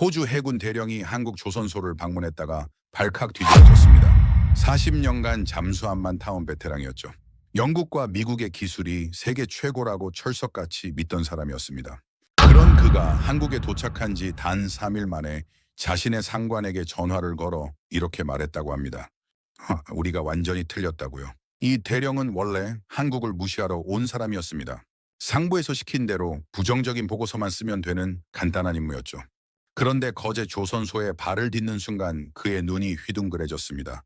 호주 해군 대령이 한국 조선소를 방문했다가 발칵 뒤집어졌습니다. 40년간 잠수함만 타온 베테랑이었죠. 영국과 미국의 기술이 세계 최고라고 철석같이 믿던 사람이었습니다. 그런 그가 한국에 도착한 지 단 3일 만에 자신의 상관에게 전화를 걸어 이렇게 말했다고 합니다. 우리가 완전히 틀렸다고요. 이 대령은 원래 한국을 무시하러 온 사람이었습니다. 상부에서 시킨 대로 부정적인 보고서만 쓰면 되는 간단한 임무였죠. 그런데 거제 조선소에 발을 딛는 순간 그의 눈이 휘둥그레졌습니다.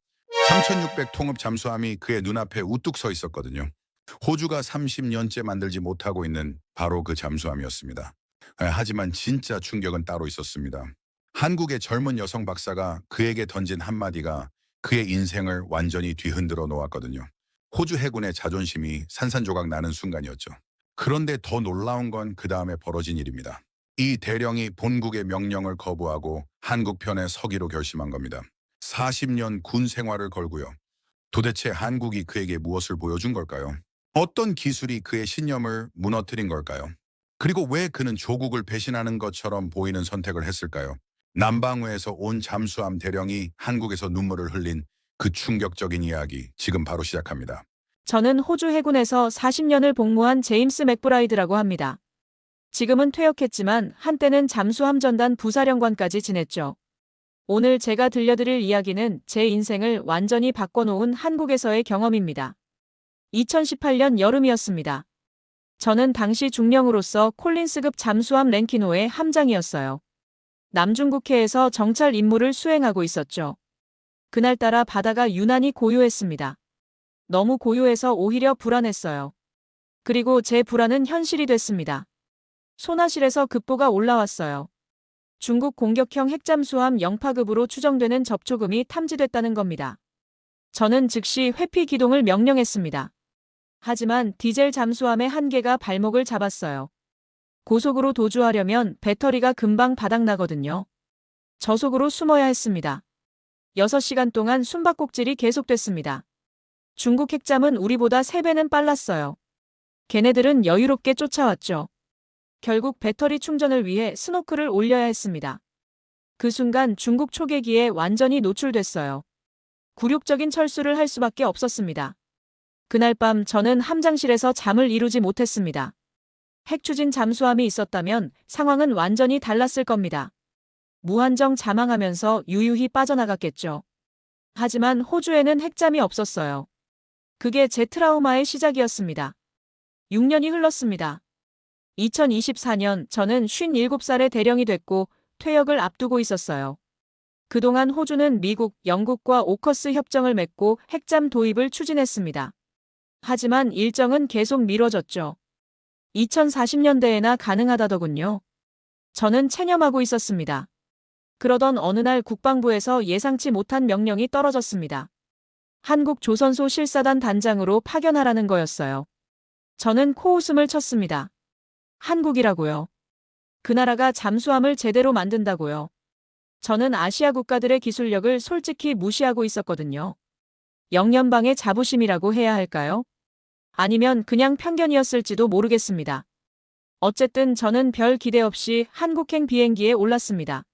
3,600 통업 잠수함이 그의 눈앞에 우뚝 서 있었거든요. 호주가 30년째 만들지 못하고 있는 바로 그 잠수함이었습니다. 하지만 진짜 충격은 따로 있었습니다. 한국의 젊은 여성 박사가 그에게 던진 한마디가 그의 인생을 완전히 뒤흔들어 놓았거든요. 호주 해군의 자존심이 산산조각 나는 순간이었죠. 그런데 더 놀라운 건 그 다음에 벌어진 일입니다. 이 대령이 본국의 명령을 거부하고 한국 편에 서기로 결심한 겁니다. 40년 군 생활을 걸고요. 도대체 한국이 그에게 무엇을 보여준 걸까요? 어떤 기술이 그의 신념을 무너뜨린 걸까요? 그리고 왜 그는 조국을 배신하는 것처럼 보이는 선택을 했을까요? 남방우에서 온 잠수함 대령이 한국에서 눈물을 흘린 그 충격적인 이야기 지금 바로 시작합니다. 저는 호주 해군에서 40년을 복무한 제임스 맥브라이드라고 합니다. 지금은 퇴역했지만 한때는 잠수함 전단 부사령관까지 지냈죠. 오늘 제가 들려드릴 이야기는 제 인생을 완전히 바꿔놓은 한국에서의 경험입니다. 2018년 여름이었습니다. 저는 당시 중령으로서 콜린스급 잠수함 랭키노의 함장이었어요. 남중국해에서 정찰 임무를 수행하고 있었죠. 그날따라 바다가 유난히 고요했습니다. 너무 고요해서 오히려 불안했어요. 그리고 제 불안은 현실이 됐습니다. 소나실에서 급보가 올라왔어요. 중국 공격형 핵잠수함 영파급으로 추정되는 접촉음이 탐지됐다는 겁니다. 저는 즉시 회피 기동을 명령했습니다. 하지만 디젤 잠수함의 한계가 발목을 잡았어요. 고속으로 도주하려면 배터리가 금방 바닥나거든요. 저속으로 숨어야 했습니다. 6시간 동안 숨바꼭질이 계속됐습니다. 중국 핵잠은 우리보다 3배는 빨랐어요. 걔네들은 여유롭게 쫓아왔죠. 결국 배터리 충전을 위해 스노클을 올려야 했습니다. 그 순간 중국 초계기에 완전히 노출됐어요. 굴욕적인 철수를 할 수밖에 없었습니다. 그날 밤 저는 함장실에서 잠을 이루지 못했습니다. 핵추진 잠수함이 있었다면 상황은 완전히 달랐을 겁니다. 무한정 자망하면서 유유히 빠져나갔겠죠. 하지만 호주에는 핵잠이 없었어요. 그게 제 트라우마의 시작이었습니다. 6년이 흘렀습니다. 2024년 저는 57살의 대령이 됐고 퇴역을 앞두고 있었어요. 그동안 호주는 미국, 영국과 오커스 협정을 맺고 핵잠 도입을 추진했습니다. 하지만 일정은 계속 미뤄졌죠. 2040년대에나 가능하다더군요. 저는 체념하고 있었습니다. 그러던 어느 날 국방부에서 예상치 못한 명령이 떨어졌습니다. 한국 조선소 실사단 단장으로 파견하라는 거였어요. 저는 코웃음을 쳤습니다. 한국이라고요. 그 나라가 잠수함을 제대로 만든다고요. 저는 아시아 국가들의 기술력을 솔직히 무시하고 있었거든요. 영연방의 자부심이라고 해야 할까요? 아니면 그냥 편견이었을지도 모르겠습니다. 어쨌든 저는 별 기대 없이 한국행 비행기에 올랐습니다.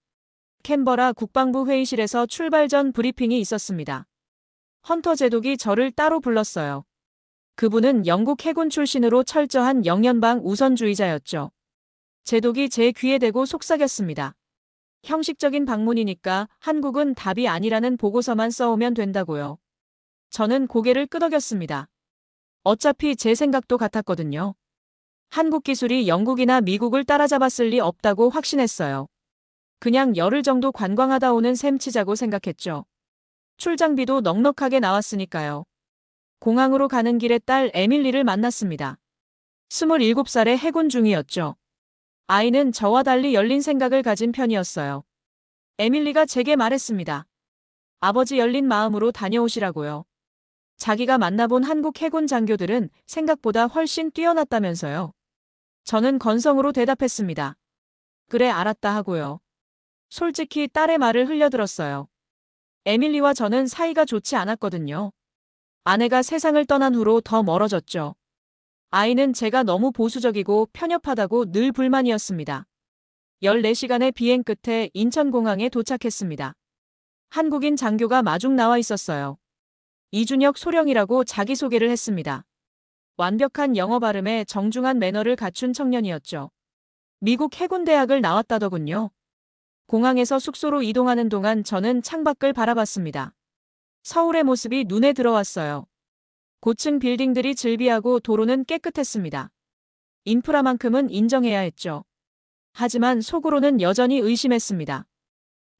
캔버라 국방부 회의실에서 출발 전 브리핑이 있었습니다. 헌터 제독이 저를 따로 불렀어요. 그분은 영국 해군 출신으로 철저한 영연방 우선주의자였죠. 제독이 제 귀에 대고 속삭였습니다. 형식적인 방문이니까 한국은 답이 아니라는 보고서만 써오면 된다고요. 저는 고개를 끄덕였습니다. 어차피 제 생각도 같았거든요. 한국 기술이 영국이나 미국을 따라잡았을 리 없다고 확신했어요. 그냥 열흘 정도 관광하다 오는 셈 치자고 생각했죠. 출장비도 넉넉하게 나왔으니까요. 공항으로 가는 길에 딸 에밀리를 만났습니다. 27살의 해군 중이었죠. 아이는 저와 달리 열린 생각을 가진 편이었어요. 에밀리가 제게 말했습니다. 아버지 열린 마음으로 다녀오시라고요. 자기가 만나본 한국 해군 장교들은 생각보다 훨씬 뛰어났다면서요. 저는 건성으로 대답했습니다. 그래 알았다 하고요. 솔직히 딸의 말을 흘려들었어요. 에밀리와 저는 사이가 좋지 않았거든요. 아내가 세상을 떠난 후로 더 멀어졌죠. 아이는 제가 너무 보수적이고 편협하다고 늘 불만이었습니다. 14시간의 비행 끝에 인천공항에 도착했습니다. 한국인 장교가 마중 나와 있었어요. 이준혁 소령이라고 자기소개를 했습니다. 완벽한 영어 발음에 정중한 매너를 갖춘 청년이었죠. 미국 해군대학을 나왔다더군요. 공항에서 숙소로 이동하는 동안 저는 창밖을 바라봤습니다. 서울의 모습이 눈에 들어왔어요. 고층 빌딩들이 즐비하고 도로는 깨끗했습니다. 인프라만큼은 인정해야 했죠. 하지만 속으로는 여전히 의심했습니다.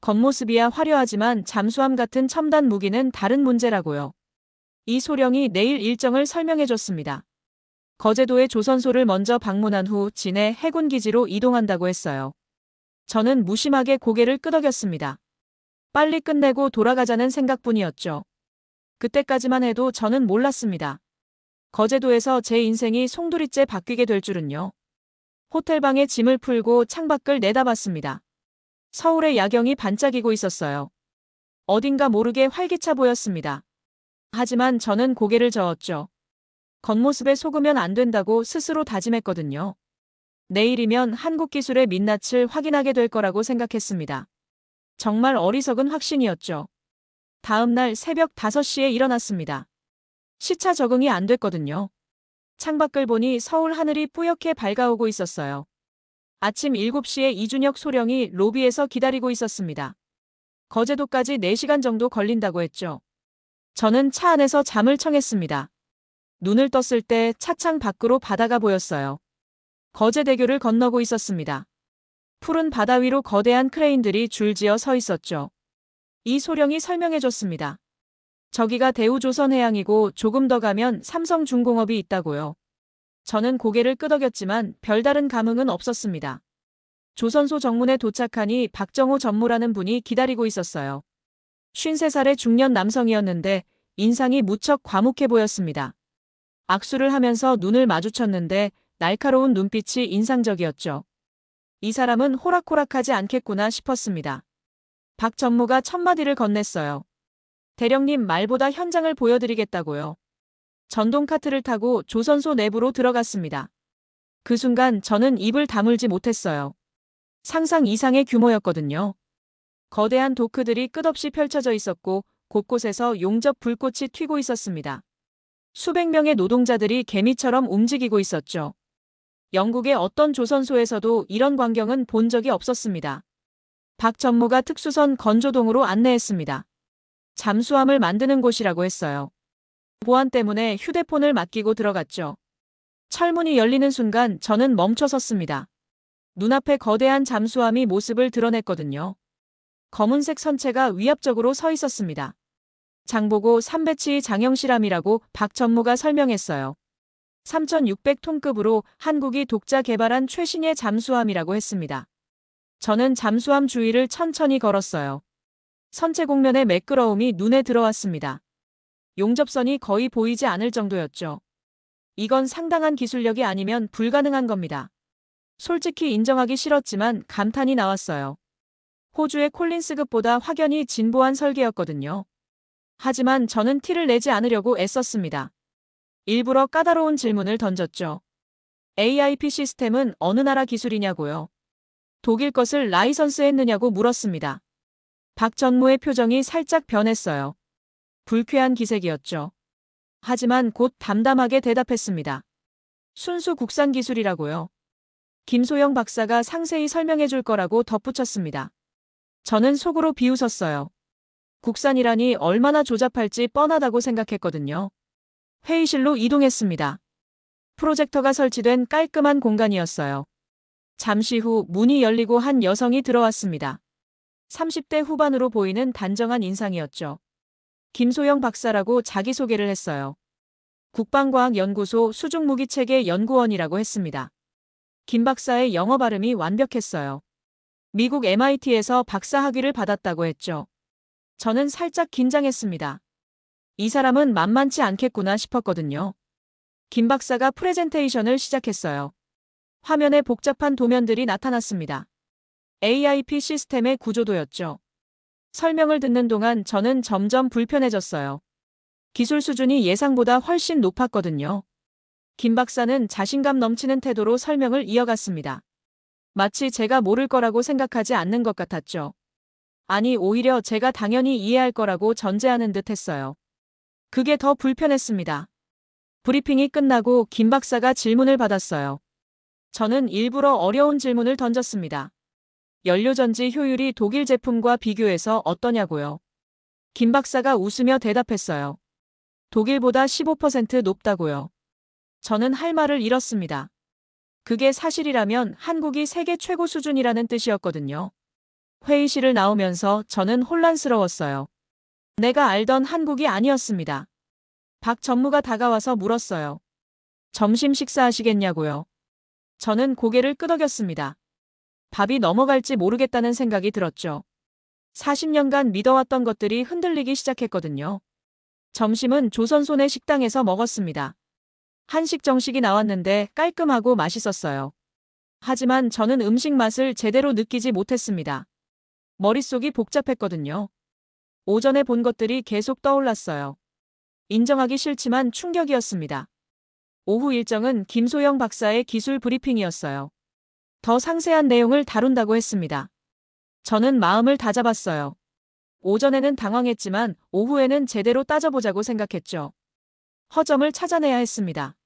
겉모습이야 화려하지만 잠수함 같은 첨단 무기는 다른 문제라고요. 이 소령이 내일 일정을 설명해줬습니다. 거제도의 조선소를 먼저 방문한 후 진해 해군기지로 이동한다고 했어요. 저는 무심하게 고개를 끄덕였습니다. 빨리 끝내고 돌아가자는 생각뿐이었죠. 그때까지만 해도 저는 몰랐습니다. 거제도에서 제 인생이 송두리째 바뀌게 될 줄은요. 호텔방에 짐을 풀고 창밖을 내다봤습니다. 서울의 야경이 반짝이고 있었어요. 어딘가 모르게 활기차 보였습니다. 하지만 저는 고개를 저었죠. 겉모습에 속으면 안 된다고 스스로 다짐했거든요. 내일이면 한국 기술의 민낯을 확인하게 될 거라고 생각했습니다. 정말 어리석은 확신이었죠. 다음 날 새벽 5시에 일어났습니다. 시차 적응이 안 됐거든요. 창밖을 보니 서울 하늘이 뿌옇게 밝아오고 있었어요. 아침 7시에 이준혁 소령이 로비에서 기다리고 있었습니다. 거제도까지 4시간 정도 걸린다고 했죠. 저는 차 안에서 잠을 청했습니다. 눈을 떴을 때 차창 밖으로 바다가 보였어요. 거제대교를 건너고 있었습니다. 푸른 바다 위로 거대한 크레인들이 줄지어 서 있었죠. 이 소령이 설명해줬습니다. 저기가 대우조선해양이고 조금 더 가면 삼성중공업이 있다고요. 저는 고개를 끄덕였지만 별다른 감흥은 없었습니다. 조선소 정문에 도착하니 박정호 전무라는 분이 기다리고 있었어요. 53살의 중년 남성이었는데 인상이 무척 과묵해 보였습니다. 악수를 하면서 눈을 마주쳤는데 날카로운 눈빛이 인상적이었죠. 이 사람은 호락호락하지 않겠구나 싶었습니다. 박 전무가 첫마디를 건넸어요. 대령님 말보다 현장을 보여드리겠다고요. 전동 카트를 타고 조선소 내부로 들어갔습니다. 그 순간 저는 입을 다물지 못했어요. 상상 이상의 규모였거든요. 거대한 도크들이 끝없이 펼쳐져 있었고 곳곳에서 용접 불꽃이 튀고 있었습니다. 수백 명의 노동자들이 개미처럼 움직이고 있었죠. 영국의 어떤 조선소에서도 이런 광경은 본 적이 없었습니다. 박 전무가 특수선 건조동으로 안내했습니다. 잠수함을 만드는 곳이라고 했어요. 보안 때문에 휴대폰을 맡기고 들어갔죠. 철문이 열리는 순간 저는 멈춰 섰습니다. 눈앞에 거대한 잠수함이 모습을 드러냈거든요. 검은색 선체가 위압적으로 서 있었습니다. 장보고 3배치 장형실함이라고 박 전무가 설명했어요. 3,600톤급으로 한국이 독자 개발한 최신의 잠수함이라고 했습니다. 저는 잠수함 주위를 천천히 걸었어요. 선체 곡면의 매끄러움이 눈에 들어왔습니다. 용접선이 거의 보이지 않을 정도였죠. 이건 상당한 기술력이 아니면 불가능한 겁니다. 솔직히 인정하기 싫었지만 감탄이 나왔어요. 호주의 콜린스급보다 확연히 진보한 설계였거든요. 하지만 저는 티를 내지 않으려고 애썼습니다. 일부러 까다로운 질문을 던졌죠. AIP 시스템은 어느 나라 기술이냐고요. 독일 것을 라이선스 했느냐고 물었습니다. 박 전무의 표정이 살짝 변했어요. 불쾌한 기색이었죠. 하지만 곧 담담하게 대답했습니다. 순수 국산 기술이라고요. 김소영 박사가 상세히 설명해 줄 거라고 덧붙였습니다. 저는 속으로 비웃었어요. 국산이라니 얼마나 조잡할지 뻔하다고 생각했거든요. 회의실로 이동했습니다. 프로젝터가 설치된 깔끔한 공간이었어요. 잠시 후 문이 열리고 한 여성이 들어왔습니다. 30대 후반으로 보이는 단정한 인상이었죠. 김소영 박사라고 자기소개를 했어요. 국방과학연구소 수중무기체계 연구원이라고 했습니다. 김 박사의 영어 발음이 완벽했어요. 미국 MIT에서 박사 학위를 받았다고 했죠. 저는 살짝 긴장했습니다. 이 사람은 만만치 않겠구나 싶었거든요. 김 박사가 프레젠테이션을 시작했어요. 화면에 복잡한 도면들이 나타났습니다. AIP 시스템의 구조도였죠. 설명을 듣는 동안 저는 점점 불편해졌어요. 기술 수준이 예상보다 훨씬 높았거든요. 김 박사는 자신감 넘치는 태도로 설명을 이어갔습니다. 마치 제가 모를 거라고 생각하지 않는 것 같았죠. 아니, 오히려 제가 당연히 이해할 거라고 전제하는 듯 했어요. 그게 더 불편했습니다. 브리핑이 끝나고 김 박사가 질문을 받았어요. 저는 일부러 어려운 질문을 던졌습니다. 연료전지 효율이 독일 제품과 비교해서 어떠냐고요. 김 박사가 웃으며 대답했어요. 독일보다 15% 높다고요. 저는 할 말을 잃었습니다. 그게 사실이라면 한국이 세계 최고 수준이라는 뜻이었거든요. 회의실을 나오면서 저는 혼란스러웠어요. 내가 알던 한국이 아니었습니다. 박 전무가 다가와서 물었어요. 점심 식사하시겠냐고요. 저는 고개를 끄덕였습니다. 밥이 넘어갈지 모르겠다는 생각이 들었죠. 40년간 믿어왔던 것들이 흔들리기 시작했거든요. 점심은 조선소내 식당에서 먹었습니다. 한식 정식이 나왔는데 깔끔하고 맛있었어요. 하지만 저는 음식 맛을 제대로 느끼지 못했습니다. 머릿속이 복잡했거든요. 오전에 본 것들이 계속 떠올랐어요. 인정하기 싫지만 충격이었습니다. 오후 일정은 김소영 박사의 기술 브리핑이었어요. 더 상세한 내용을 다룬다고 했습니다. 저는 마음을 다잡았어요. 오전에는 당황했지만 오후에는 제대로 따져보자고 생각했죠. 허점을 찾아내야 했습니다.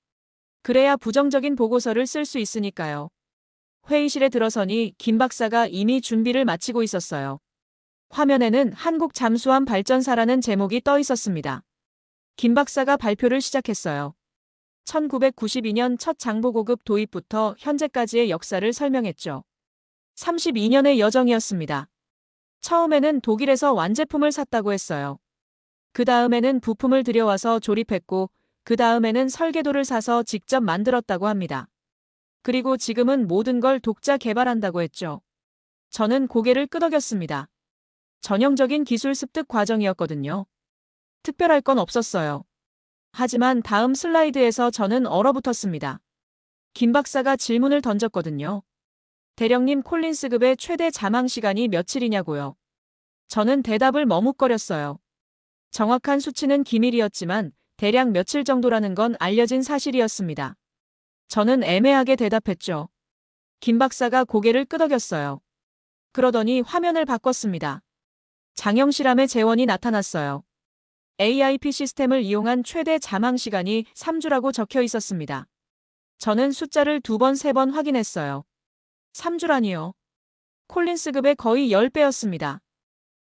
그래야 부정적인 보고서를 쓸 수 있으니까요. 회의실에 들어서니 김 박사가 이미 준비를 마치고 있었어요. 화면에는 한국 잠수함 발전사라는 제목이 떠 있었습니다. 김 박사가 발표를 시작했어요. 1992년 첫 장보고급 도입부터 현재까지의 역사를 설명했죠. 32년의 여정이었습니다. 처음에는 독일에서 완제품을 샀다고 했어요. 그 다음에는 부품을 들여와서 조립했고, 그 다음에는 설계도를 사서 직접 만들었다고 합니다. 그리고 지금은 모든 걸 독자 개발한다고 했죠. 저는 고개를 끄덕였습니다. 전형적인 기술 습득 과정이었거든요. 특별할 건 없었어요. 하지만 다음 슬라이드에서 저는 얼어붙었습니다. 김 박사가 질문을 던졌거든요. 대령님, 콜린스급의 최대 자망 시간이 며칠이냐고요. 저는 대답을 머뭇거렸어요. 정확한 수치는 기밀이었지만 대략 며칠 정도라는 건 알려진 사실이었습니다. 저는 애매하게 대답했죠. 김 박사가 고개를 끄덕였어요. 그러더니 화면을 바꿨습니다. 장영실함의 재원이 나타났어요. AIP 시스템을 이용한 최대 자망 시간이 3주라고 적혀 있었습니다. 저는 숫자를 2번, 3번 확인했어요. 3주라니요. 콜린스급의 거의 10배였습니다.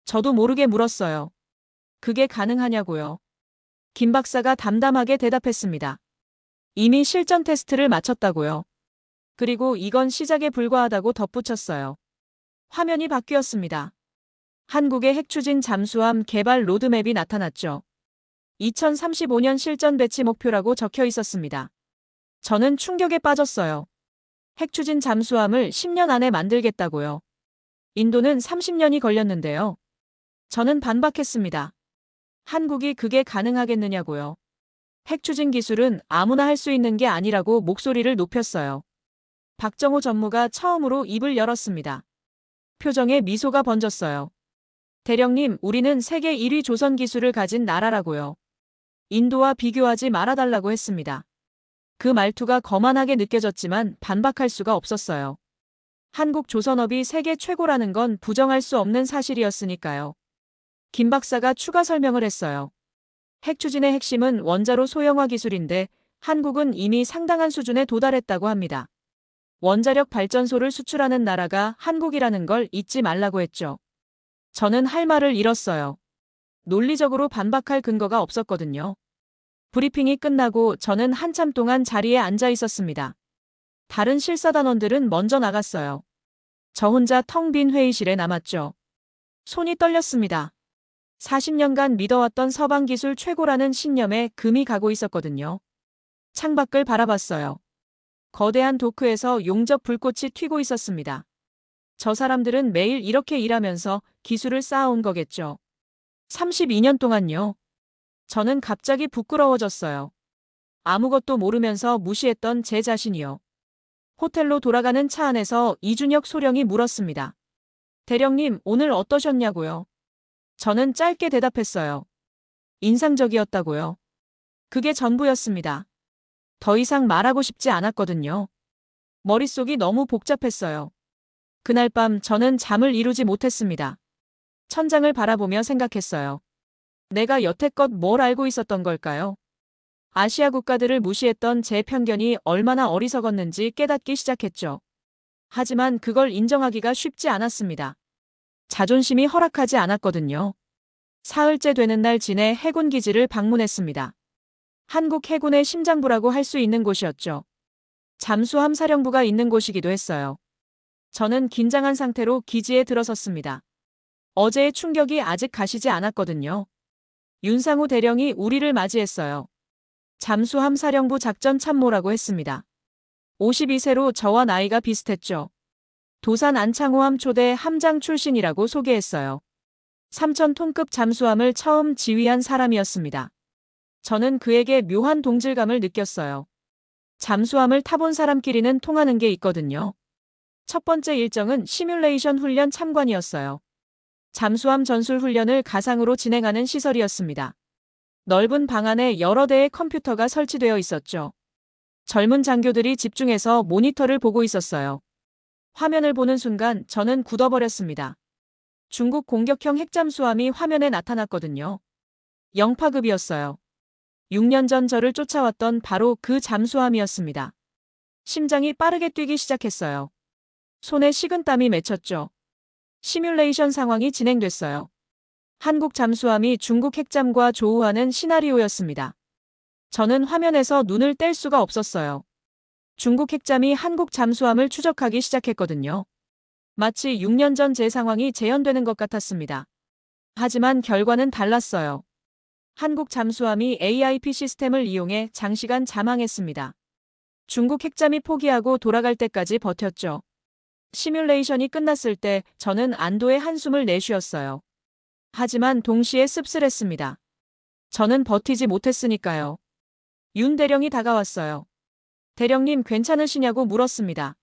저도 모르게 물었어요. 그게 가능하냐고요. 김 박사가 담담하게 대답했습니다. 이미 실전 테스트를 마쳤다고요. 그리고 이건 시작에 불과하다고 덧붙였어요. 화면이 바뀌었습니다. 한국의 핵추진 잠수함 개발 로드맵이 나타났죠. 2035년 실전 배치 목표라고 적혀 있었습니다. 저는 충격에 빠졌어요. 핵추진 잠수함을 10년 안에 만들겠다고요. 인도는 30년이 걸렸는데요. 저는 반박했습니다. 한국이 그게 가능하겠느냐고요. 핵추진 기술은 아무나 할 수 있는 게 아니라고 목소리를 높였어요. 박정호 전무가 처음으로 입을 열었습니다. 표정에 미소가 번졌어요. 대령님, 우리는 세계 1위 조선 기술을 가진 나라라고요. 인도와 비교하지 말아달라고 했습니다. 그 말투가 거만하게 느껴졌지만 반박할 수가 없었어요. 한국 조선업이 세계 최고라는 건 부정할 수 없는 사실이었으니까요. 김 박사가 추가 설명을 했어요. 핵추진의 핵심은 원자로 소형화 기술인데 한국은 이미 상당한 수준에 도달했다고 합니다. 원자력 발전소를 수출하는 나라가 한국이라는 걸 잊지 말라고 했죠. 저는 할 말을 잃었어요. 논리적으로 반박할 근거가 없었거든요. 브리핑이 끝나고 저는 한참 동안 자리에 앉아 있었습니다. 다른 실사단원들은 먼저 나갔어요. 저 혼자 텅 빈 회의실에 남았죠. 손이 떨렸습니다. 40년간 믿어왔던 서방 기술 최고라는 신념에 금이 가고 있었거든요. 창밖을 바라봤어요. 거대한 도크에서 용접 불꽃이 튀고 있었습니다. 저 사람들은 매일 이렇게 일하면서 기술을 쌓아온 거겠죠. 32년 동안요. 저는 갑자기 부끄러워졌어요. 아무것도 모르면서 무시했던 제 자신이요. 호텔로 돌아가는 차 안에서 이준혁 소령이 물었습니다. 대령님, 오늘 어떠셨냐고요? 저는 짧게 대답했어요. 인상적이었다고요. 그게 전부였습니다. 더 이상 말하고 싶지 않았거든요. 머릿속이 너무 복잡했어요. 그날 밤 저는 잠을 이루지 못했습니다. 천장을 바라보며 생각했어요. 내가 여태껏 뭘 알고 있었던 걸까요? 아시아 국가들을 무시했던 제 편견이 얼마나 어리석었는지 깨닫기 시작했죠. 하지만 그걸 인정하기가 쉽지 않았습니다. 자존심이 허락하지 않았거든요. 사흘째 되는 날 진해 해군 기지를 방문했습니다. 한국 해군의 심장부라고 할 수 있는 곳이었죠. 잠수함 사령부가 있는 곳이기도 했어요. 저는 긴장한 상태로 기지에 들어섰습니다. 어제의 충격이 아직 가시지 않았거든요. 윤상우 대령이 우리를 맞이했어요. 잠수함 사령부 작전 참모라고 했습니다. 52세로 저와 나이가 비슷했죠. 도산 안창호함 초대 함장 출신이라고 소개했어요. 3,000톤급 잠수함을 처음 지휘한 사람이었습니다. 저는 그에게 묘한 동질감을 느꼈어요. 잠수함을 타본 사람끼리는 통하는 게 있거든요. 첫 번째 일정은 시뮬레이션 훈련 참관이었어요. 잠수함 전술 훈련을 가상으로 진행하는 시설이었습니다. 넓은 방 안에 여러 대의 컴퓨터가 설치되어 있었죠. 젊은 장교들이 집중해서 모니터를 보고 있었어요. 화면을 보는 순간 저는 굳어버렸습니다. 중국 공격형 핵잠수함이 화면에 나타났거든요. 영파급이었어요. 6년 전 저를 쫓아왔던 바로 그 잠수함이었습니다. 심장이 빠르게 뛰기 시작했어요. 손에 식은땀이 맺혔죠. 시뮬레이션 상황이 진행됐어요. 한국 잠수함이 중국 핵잠과 조우하는 시나리오였습니다. 저는 화면에서 눈을 뗄 수가 없었어요. 중국 핵잠이 한국 잠수함을 추적하기 시작했거든요. 마치 6년 전 제 상황이 재현되는 것 같았습니다. 하지만 결과는 달랐어요. 한국 잠수함이 AIP 시스템을 이용해 장시간 잠항했습니다. 중국 핵잠이 포기하고 돌아갈 때까지 버텼죠. 시뮬레이션이 끝났을 때 저는 안도의 한숨을 내쉬었어요. 하지만 동시에 씁쓸했습니다. 저는 버티지 못했으니까요. 윤 대령이 다가왔어요. 대령님 괜찮으시냐고 물었습니다.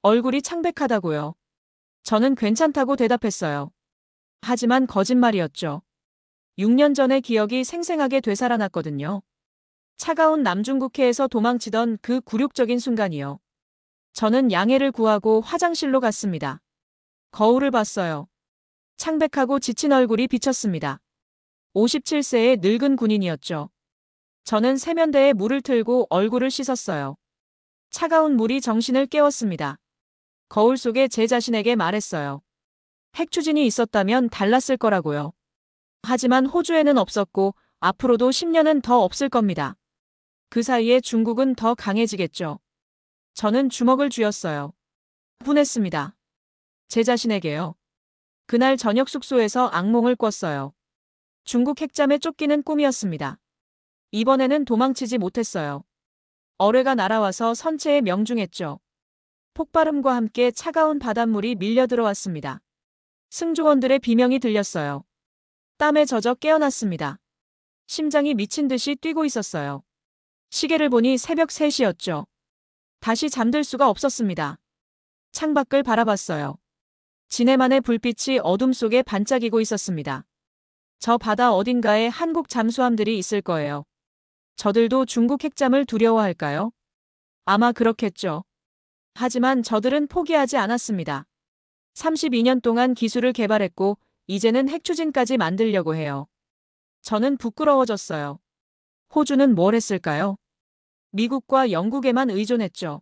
얼굴이 창백하다고요. 저는 괜찮다고 대답했어요. 하지만 거짓말이었죠. 6년 전의 기억이 생생하게 되살아났거든요. 차가운 남중국해에서 도망치던 그 굴욕적인 순간이요. 저는 양해를 구하고 화장실로 갔습니다. 거울을 봤어요. 창백하고 지친 얼굴이 비쳤습니다. 57세의 늙은 군인이었죠. 저는 세면대에 물을 틀고 얼굴을 씻었어요. 차가운 물이 정신을 깨웠습니다. 거울 속에 제 자신에게 말했어요. 핵추진이 있었다면 달랐을 거라고요. 하지만 호주에는 없었고 앞으로도 10년은 더 없을 겁니다. 그 사이에 중국은 더 강해지겠죠. 저는 주먹을 쥐었어요. 분했습니다. 제 자신에게요. 그날 저녁 숙소에서 악몽을 꿨어요. 중국 핵잠에 쫓기는 꿈이었습니다. 이번에는 도망치지 못했어요. 어뢰가 날아와서 선체에 명중했죠. 폭발음과 함께 차가운 바닷물이 밀려 들어왔습니다. 승조원들의 비명이 들렸어요. 땀에 젖어 깨어났습니다. 심장이 미친 듯이 뛰고 있었어요. 시계를 보니 새벽 3시였죠. 다시 잠들 수가 없었습니다. 창밖을 바라봤어요. 진해만의 불빛이 어둠 속에 반짝이고 있었습니다. 저 바다 어딘가에 한국 잠수함들이 있을 거예요. 저들도 중국 핵잠을 두려워할까요? 아마 그렇겠죠. 하지만 저들은 포기하지 않았습니다. 32년 동안 기술을 개발했고 이제는 핵추진까지 만들려고 해요. 저는 부끄러워졌어요. 호주는 뭘 했을까요? 미국과 영국에만 의존했죠.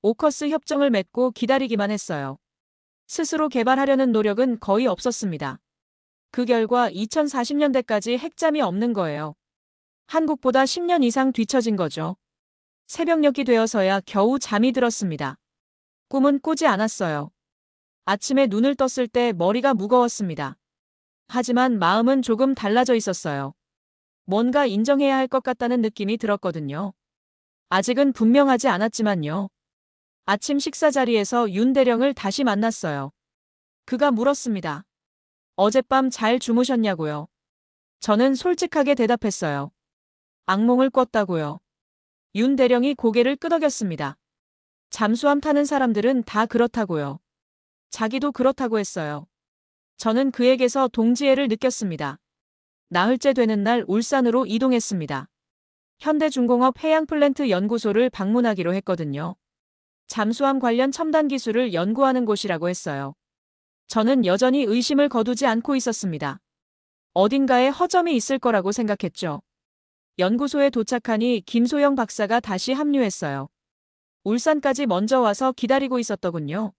오커스 협정을 맺고 기다리기만 했어요. 스스로 개발하려는 노력은 거의 없었습니다. 그 결과 2040년대까지 핵잠이 없는 거예요. 한국보다 10년 이상 뒤처진 거죠. 새벽녘이 되어서야 겨우 잠이 들었습니다. 꿈은 꾸지 않았어요. 아침에 눈을 떴을 때 머리가 무거웠습니다. 하지만 마음은 조금 달라져 있었어요. 뭔가 인정해야 할 것 같다는 느낌이 들었거든요. 아직은 분명하지 않았지만요. 아침 식사 자리에서 윤 대령을 다시 만났어요. 그가 물었습니다. 어젯밤 잘 주무셨냐고요. 저는 솔직하게 대답했어요. 악몽을 꿨다고요. 윤 대령이 고개를 끄덕였습니다. 잠수함 타는 사람들은 다 그렇다고요. 자기도 그렇다고 했어요. 저는 그에게서 동지애를 느꼈습니다. 나흘째 되는 날 울산으로 이동했습니다. 현대중공업 해양플랜트 연구소를 방문하기로 했거든요. 잠수함 관련 첨단 기술을 연구하는 곳이라고 했어요. 저는 여전히 의심을 거두지 않고 있었습니다. 어딘가에 허점이 있을 거라고 생각했죠. 연구소에 도착하니 김소영 박사가 다시 합류했어요. 울산까지 먼저 와서 기다리고 있었더군요.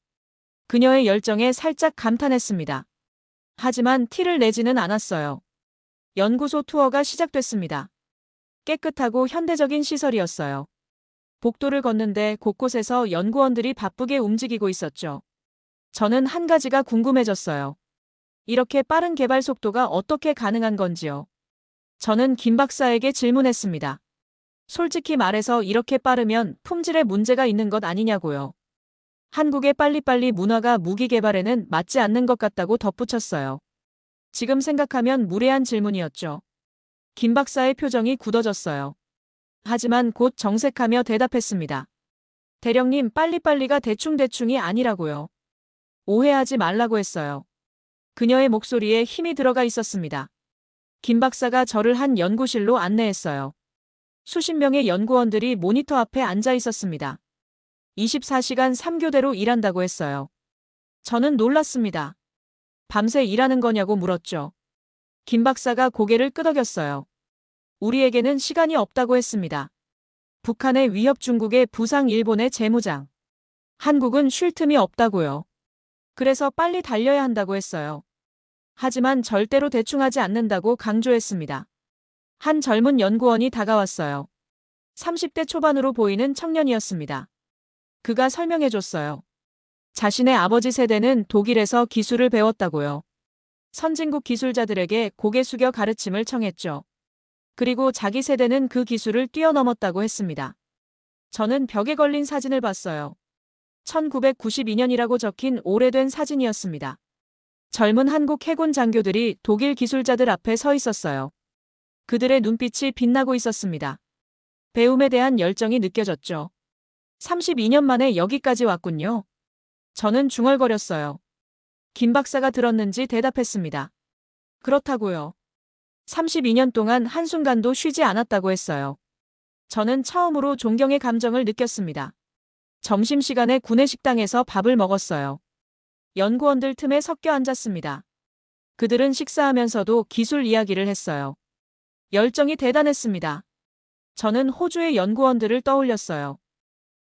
그녀의 열정에 살짝 감탄했습니다. 하지만 티를 내지는 않았어요. 연구소 투어가 시작됐습니다. 깨끗하고 현대적인 시설이었어요. 복도를 걷는데 곳곳에서 연구원들이 바쁘게 움직이고 있었죠. 저는 한 가지가 궁금해졌어요. 이렇게 빠른 개발 속도가 어떻게 가능한 건지요. 저는 김 박사에게 질문했습니다. 솔직히 말해서 이렇게 빠르면 품질에 문제가 있는 것 아니냐고요. 한국의 빨리빨리 문화가 무기 개발에는 맞지 않는 것 같다고 덧붙였어요. 지금 생각하면 무례한 질문이었죠. 김 박사의 표정이 굳어졌어요. 하지만 곧 정색하며 대답했습니다. 대령님, 빨리빨리가 대충대충이 아니라고요. 오해하지 말라고 했어요. 그녀의 목소리에 힘이 들어가 있었습니다. 김 박사가 저를 한 연구실로 안내했어요. 수십 명의 연구원들이 모니터 앞에 앉아 있었습니다. 24시간 3교대로 일한다고 했어요. 저는 놀랐습니다. 밤새 일하는 거냐고 물었죠. 김 박사가 고개를 끄덕였어요. 우리에게는 시간이 없다고 했습니다. 북한의 위협, 중국의 부상, 일본의 재무장. 한국은 쉴 틈이 없다고요. 그래서 빨리 달려야 한다고 했어요. 하지만 절대로 대충하지 않는다고 강조했습니다. 한 젊은 연구원이 다가왔어요. 30대 초반으로 보이는 청년이었습니다. 그가 설명해줬어요. 자신의 아버지 세대는 독일에서 기술을 배웠다고요. 선진국 기술자들에게 고개 숙여 가르침을 청했죠. 그리고 자기 세대는 그 기술을 뛰어넘었다고 했습니다. 저는 벽에 걸린 사진을 봤어요. 1992년이라고 적힌 오래된 사진이었습니다. 젊은 한국 해군 장교들이 독일 기술자들 앞에 서 있었어요. 그들의 눈빛이 빛나고 있었습니다. 배움에 대한 열정이 느껴졌죠. 32년 만에 여기까지 왔군요. 저는 중얼거렸어요. 김 박사가 들었는지 대답했습니다. 그렇다고요. 32년 동안 한순간도 쉬지 않았다고 했어요. 저는 처음으로 존경의 감정을 느꼈습니다. 점심시간에 구내식당에서 밥을 먹었어요. 연구원들 틈에 섞여 앉았습니다. 그들은 식사하면서도 기술 이야기를 했어요. 열정이 대단했습니다. 저는 호주의 연구원들을 떠올렸어요.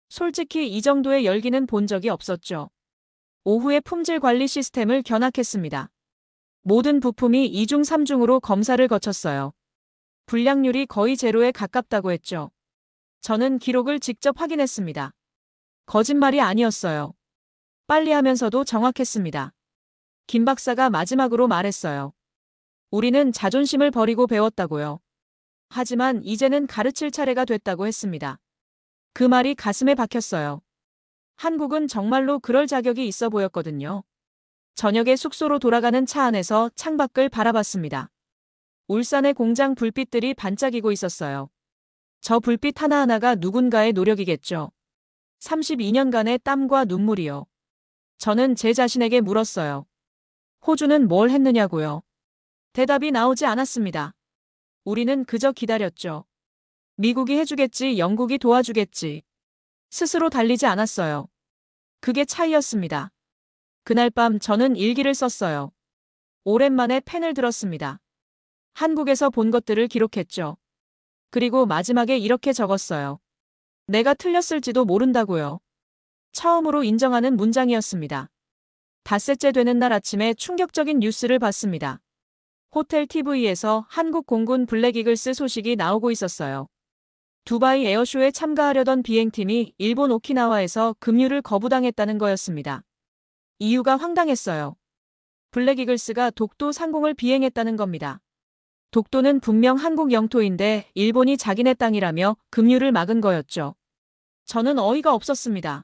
솔직히 이 정도의 열기는 본 적이 없었죠. 오후에 품질 관리 시스템을 견학했습니다. 모든 부품이 2중 3중으로 검사를 거쳤어요. 불량률이 거의 제로에 가깝다고 했죠. 저는 기록을 직접 확인했습니다. 거짓말이 아니었어요. 빨리 하면서도 정확했습니다. 김 박사가 마지막으로 말했어요. 우리는 자존심을 버리고 배웠다고요. 하지만 이제는 가르칠 차례가 됐다고 했습니다. 그 말이 가슴에 박혔어요. 한국은 정말로 그럴 자격이 있어 보였거든요. 저녁에 숙소로 돌아가는 차 안에서 창밖을 바라봤습니다. 울산의 공장 불빛들이 반짝이고 있었어요. 저 불빛 하나하나가 누군가의 노력이겠죠. 32년간의 땀과 눈물이요. 저는 제 자신에게 물었어요. 호주는 뭘 했느냐고요. 대답이 나오지 않았습니다. 우리는 그저 기다렸죠. 미국이 해주겠지, 영국이 도와주겠지. 스스로 달리지 않았어요. 그게 차이였습니다. 그날 밤 저는 일기를 썼어요. 오랜만에 펜을 들었습니다. 한국에서 본 것들을 기록했죠. 그리고 마지막에 이렇게 적었어요. 내가 틀렸을지도 모른다고요. 처음으로 인정하는 문장이었습니다. 닷새째 되는 날 아침에 충격적인 뉴스를 봤습니다. 호텔 TV에서 한국 공군 블랙이글스 소식이 나오고 있었어요. 두바이 에어쇼에 참가하려던 비행팀이 일본 오키나와에서 급류를 거부당했다는 거였습니다. 이유가 황당했어요. 블랙이글스가 독도 상공을 비행했다는 겁니다. 독도는 분명 한국 영토인데 일본이 자기네 땅이라며 급류를 막은 거였죠. 저는 어이가 없었습니다.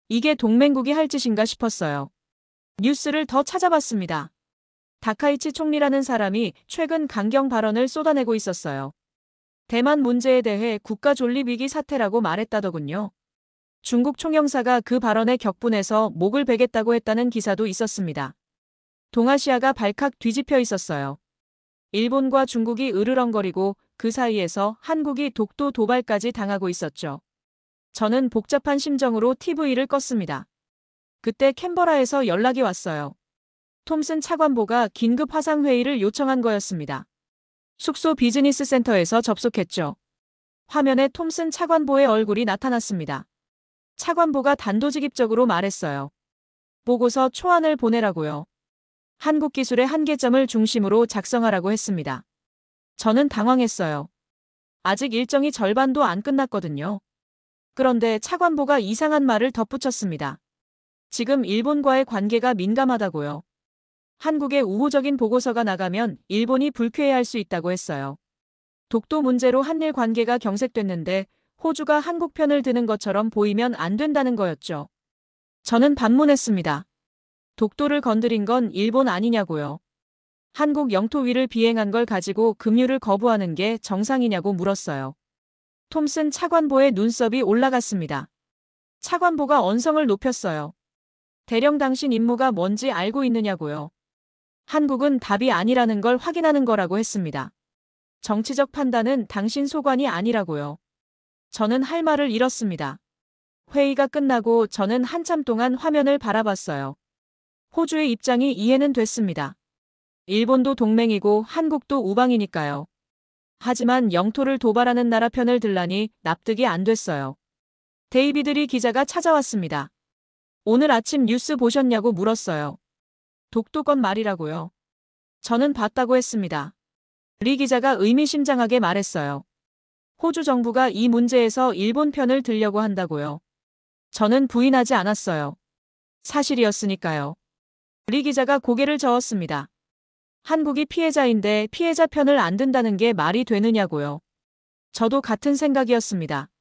이게 동맹국이 할 짓인가 싶었어요. 뉴스를 더 찾아봤습니다. 다카이치 총리라는 사람이 최근 강경 발언을 쏟아내고 있었어요. 대만 문제에 대해 국가 존립 위기 사태라고 말했다더군요. 중국 총영사가 그 발언에 격분해서 목을 베겠다고 했다는 기사도 있었습니다. 동아시아가 발칵 뒤집혀 있었어요. 일본과 중국이 으르렁거리고 그 사이에서 한국이 독도 도발까지 당하고 있었죠. 저는 복잡한 심정으로 TV를 껐습니다. 그때 캔버라에서 연락이 왔어요. 톰슨 차관보가 긴급 화상회의를 요청한 거였습니다. 숙소 비즈니스 센터에서 접속했죠. 화면에 톰슨 차관보의 얼굴이 나타났습니다. 차관보가 단도직입적으로 말했어요. 보고서 초안을 보내라고요. 한국 기술의 한계점을 중심으로 작성하라고 했습니다. 저는 당황했어요. 아직 일정이 절반도 안 끝났거든요. 그런데 차관보가 이상한 말을 덧붙였습니다. 지금 일본과의 관계가 민감하다고요. 한국에 우호적인 보고서가 나가면 일본이 불쾌해할 수 있다고 했어요. 독도 문제로 한일 관계가 경색됐는데 호주가 한국 편을 드는 것처럼 보이면 안 된다는 거였죠. 저는 반문했습니다. 독도를 건드린 건 일본 아니냐고요. 한국 영토 위를 비행한 걸 가지고 급유를 거부하는 게 정상이냐고 물었어요. 톰슨 차관보의 눈썹이 올라갔습니다. 차관보가 언성을 높였어요. 대령 당신 임무가 뭔지 알고 있느냐고요. 한국은 답이 아니라는 걸 확인하는 거라고 했습니다. 정치적 판단은 당신 소관이 아니라고요. 저는 할 말을 잃었습니다. 회의가 끝나고 저는 한참 동안 화면을 바라봤어요. 호주의 입장이 이해는 됐습니다. 일본도 동맹이고 한국도 우방이니까요. 하지만 영토를 도발하는 나라 편을 들라니 납득이 안 됐어요. 데이비드 리 기자가 찾아왔습니다. 오늘 아침 뉴스 보셨냐고 물었어요. 독도건 말이라고요. 저는 봤다고 했습니다. 리 기자가 의미심장하게 말했어요. 호주 정부가 이 문제에서 일본 편을 들려고 한다고요. 저는 부인하지 않았어요. 사실이었으니까요. 리 기자가 고개를 저었습니다. 한국이 피해자인데 피해자 편을 안 든다는 게 말이 되느냐고요. 저도 같은 생각이었습니다.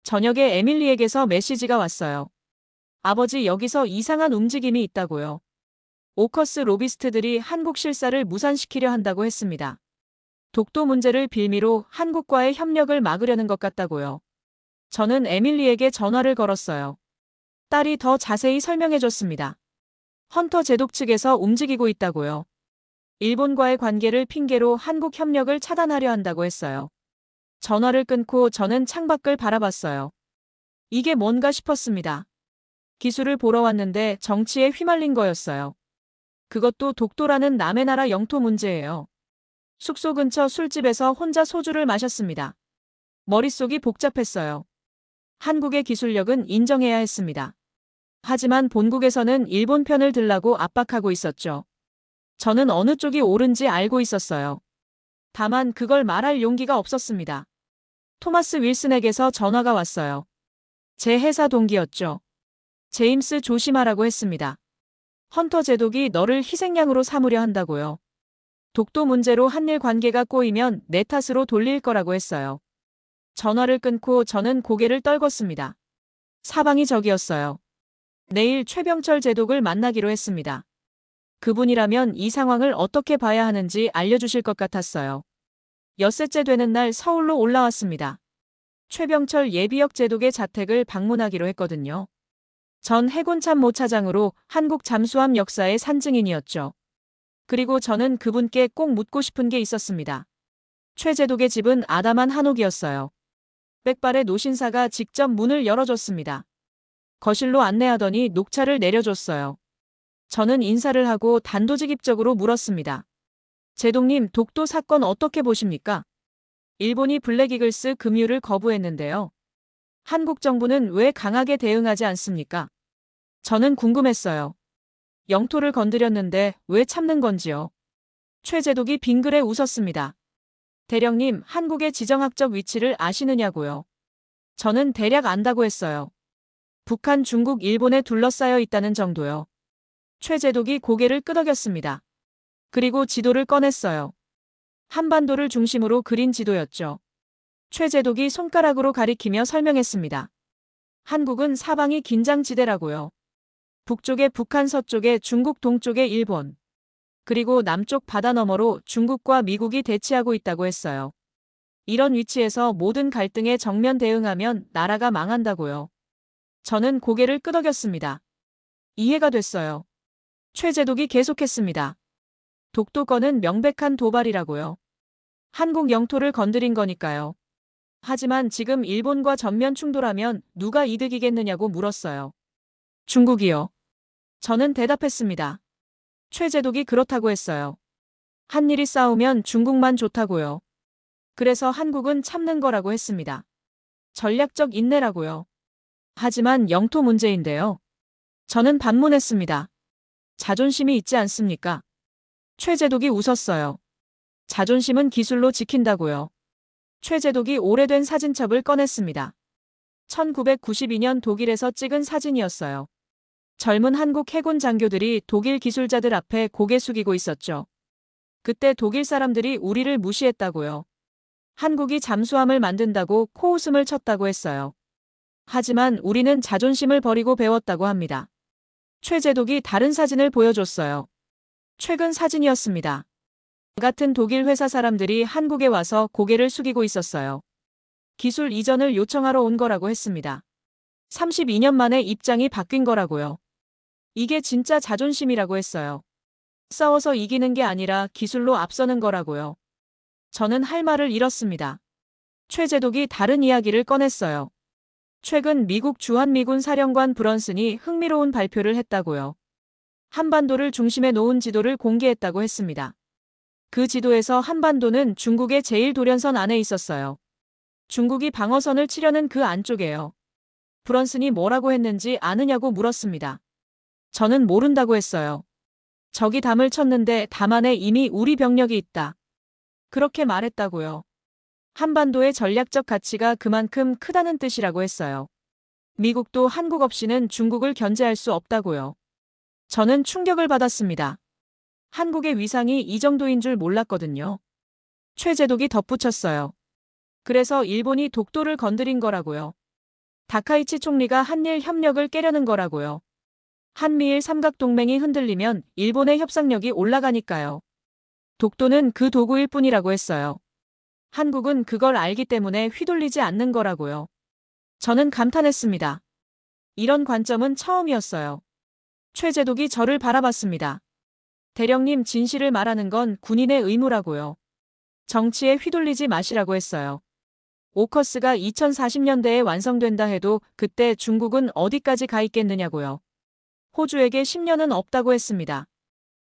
저녁에 에밀리에게서 메시지가 왔어요. 아버지 여기서 이상한 움직임이 있다고요. 오커스 로비스트들이 한국 실사를 무산시키려 한다고 했습니다. 독도 문제를 빌미로 한국과의 협력을 막으려는 것 같다고요. 저는 에밀리에게 전화를 걸었어요. 딸이 더 자세히 설명해줬습니다. 헌터 제독 측에서 움직이고 있다고요. 일본과의 관계를 핑계로 한국 협력을 차단하려 한다고 했어요. 전화를 끊고 저는 창밖을 바라봤어요. 이게 뭔가 싶었습니다. 기술을 보러 왔는데 정치에 휘말린 거였어요. 그것도 독도라는 남의 나라 영토 문제예요. 숙소 근처 술집에서 혼자 소주를 마셨습니다. 머릿속이 복잡했어요. 한국의 기술력은 인정해야 했습니다. 하지만 본국에서는 일본 편을 들라고 압박하고 있었죠. 저는 어느 쪽이 옳은지 알고 있었어요. 다만 그걸 말할 용기가 없었습니다. 토마스 윌슨에게서 전화가 왔어요. 제 회사 동기였죠. 제임스 조심하라고 했습니다. 헌터 제독이 너를 희생양으로 삼으려 한다고요. 독도 문제로 한일 관계가 꼬이면 내 탓으로 돌릴 거라고 했어요. 전화를 끊고 저는 고개를 떨궜습니다. 사방이 적이었어요. 내일 최병철 제독을 만나기로 했습니다. 그분이라면 이 상황을 어떻게 봐야 하는지 알려주실 것 같았어요. 엿새째 되는 날 서울로 올라왔습니다. 최병철 예비역 제독의 자택을 방문하기로 했거든요. 전 해군 참모 차장으로 한국 잠수함 역사의 산증인이었죠. 그리고 저는 그분께 꼭 묻고 싶은 게 있었습니다. 최 제독의 집은 아담한 한옥이었어요. 백발의 노신사가 직접 문을 열어줬습니다. 거실로 안내하더니 녹차를 내려줬어요. 저는 인사를 하고 단도직입적으로 물었습니다. 제독님, 독도 사건 어떻게 보십니까? 일본이 블랙이글스 금유를 거부했는데요. 한국 정부는 왜 강하게 대응하지 않습니까? 저는 궁금했어요. 영토를 건드렸는데 왜 참는 건지요? 최 제독이 빙그레 웃었습니다. 대령님, 한국의 지정학적 위치를 아시느냐고요? 저는 대략 안다고 했어요. 북한, 중국, 일본에 둘러싸여 있다는 정도요. 최 제독이 고개를 끄덕였습니다. 그리고 지도를 꺼냈어요. 한반도를 중심으로 그린 지도였죠. 최 제독이 손가락으로 가리키며 설명했습니다. 한국은 사방이 긴장지대라고요. 북쪽에 북한, 서쪽에 중국, 동쪽에 일본. 그리고 남쪽 바다 너머로 중국과 미국이 대치하고 있다고 했어요. 이런 위치에서 모든 갈등에 정면 대응하면 나라가 망한다고요. 저는 고개를 끄덕였습니다. 이해가 됐어요. 최 제독이 계속했습니다. 독도건은 명백한 도발이라고요. 한국 영토를 건드린 거니까요. 하지만 지금 일본과 전면 충돌하면 누가 이득이겠느냐고 물었어요. 중국이요. 저는 대답했습니다. 최재독이 그렇다고 했어요. 한일이 싸우면 중국만 좋다고요. 그래서 한국은 참는 거라고 했습니다. 전략적 인내라고요. 하지만 영토 문제인데요. 저는 반문했습니다. 자존심이 있지 않습니까? 최재독이 웃었어요. 자존심은 기술로 지킨다고요. 최재독이 오래된 사진첩을 꺼냈습니다. 1992년 독일에서 찍은 사진이었어요. 젊은 한국 해군 장교들이 독일 기술자들 앞에 고개 숙이고 있었죠. 그때 독일 사람들이 우리를 무시했다고요. 한국이 잠수함을 만든다고 코웃음을 쳤다고 했어요. 하지만 우리는 자존심을 버리고 배웠다고 합니다. 최재독이 다른 사진을 보여줬어요. 최근 사진이었습니다. 같은 독일 회사 사람들이 한국에 와서 고개를 숙이고 있었어요. 기술 이전을 요청하러 온 거라고 했습니다. 32년 만에 입장이 바뀐 거라고요. 이게 진짜 자존심이라고 했어요. 싸워서 이기는 게 아니라 기술로 앞서는 거라고요. 저는 할 말을 잃었습니다. 최재독이 다른 이야기를 꺼냈어요. 최근 미국 주한미군 사령관 브런슨이 흥미로운 발표를 했다고요. 한반도를 중심에 놓은 지도를 공개했다고 했습니다. 그 지도에서 한반도는 중국의 제1도련선 안에 있었어요. 중국이 방어선을 치려는 그 안쪽에요. 브런슨이 뭐라고 했는지 아느냐고 물었습니다. 저는 모른다고 했어요. 적이 담을 쳤는데 담 안에 이미 우리 병력이 있다. 그렇게 말했다고요. 한반도의 전략적 가치가 그만큼 크다는 뜻이라고 했어요. 미국도 한국 없이는 중국을 견제할 수 없다고요. 저는 충격을 받았습니다. 한국의 위상이 이 정도인 줄 몰랐거든요. 최재독이 덧붙였어요. 그래서 일본이 독도를 건드린 거라고요. 다카이치 총리가 한일 협력을 깨려는 거라고요. 한미일 삼각동맹이 흔들리면 일본의 협상력이 올라가니까요. 독도는 그 도구일 뿐이라고 했어요. 한국은 그걸 알기 때문에 휘둘리지 않는 거라고요. 저는 감탄했습니다. 이런 관점은 처음이었어요. 최재독이 저를 바라봤습니다. 대령님, 진실을 말하는 건 군인의 의무라고요. 정치에 휘둘리지 마시라고 했어요. 오커스가 2040년대에 완성된다 해도 그때 중국은 어디까지 가 있겠느냐고요. 호주에게 10년은 없다고 했습니다.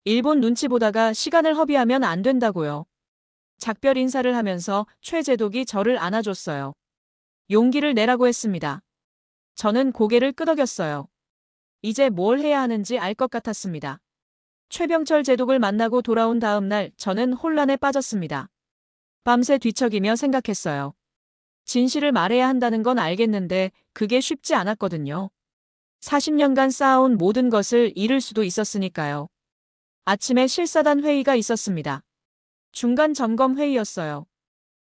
일본 눈치 보다가 시간을 허비하면 안 된다고요. 작별 인사를 하면서 최재독이 저를 안아줬어요. 용기를 내라고 했습니다. 저는 고개를 끄덕였어요. 이제 뭘 해야 하는지 알 것 같았습니다. 최병철 제독을 만나고 돌아온 다음 날 저는 혼란에 빠졌습니다. 밤새 뒤척이며 생각했어요. 진실을 말해야 한다는 건 알겠는데 그게 쉽지 않았거든요. 40년간 쌓아온 모든 것을 잃을 수도 있었으니까요. 아침에 실사단 회의가 있었습니다. 중간 점검 회의였어요.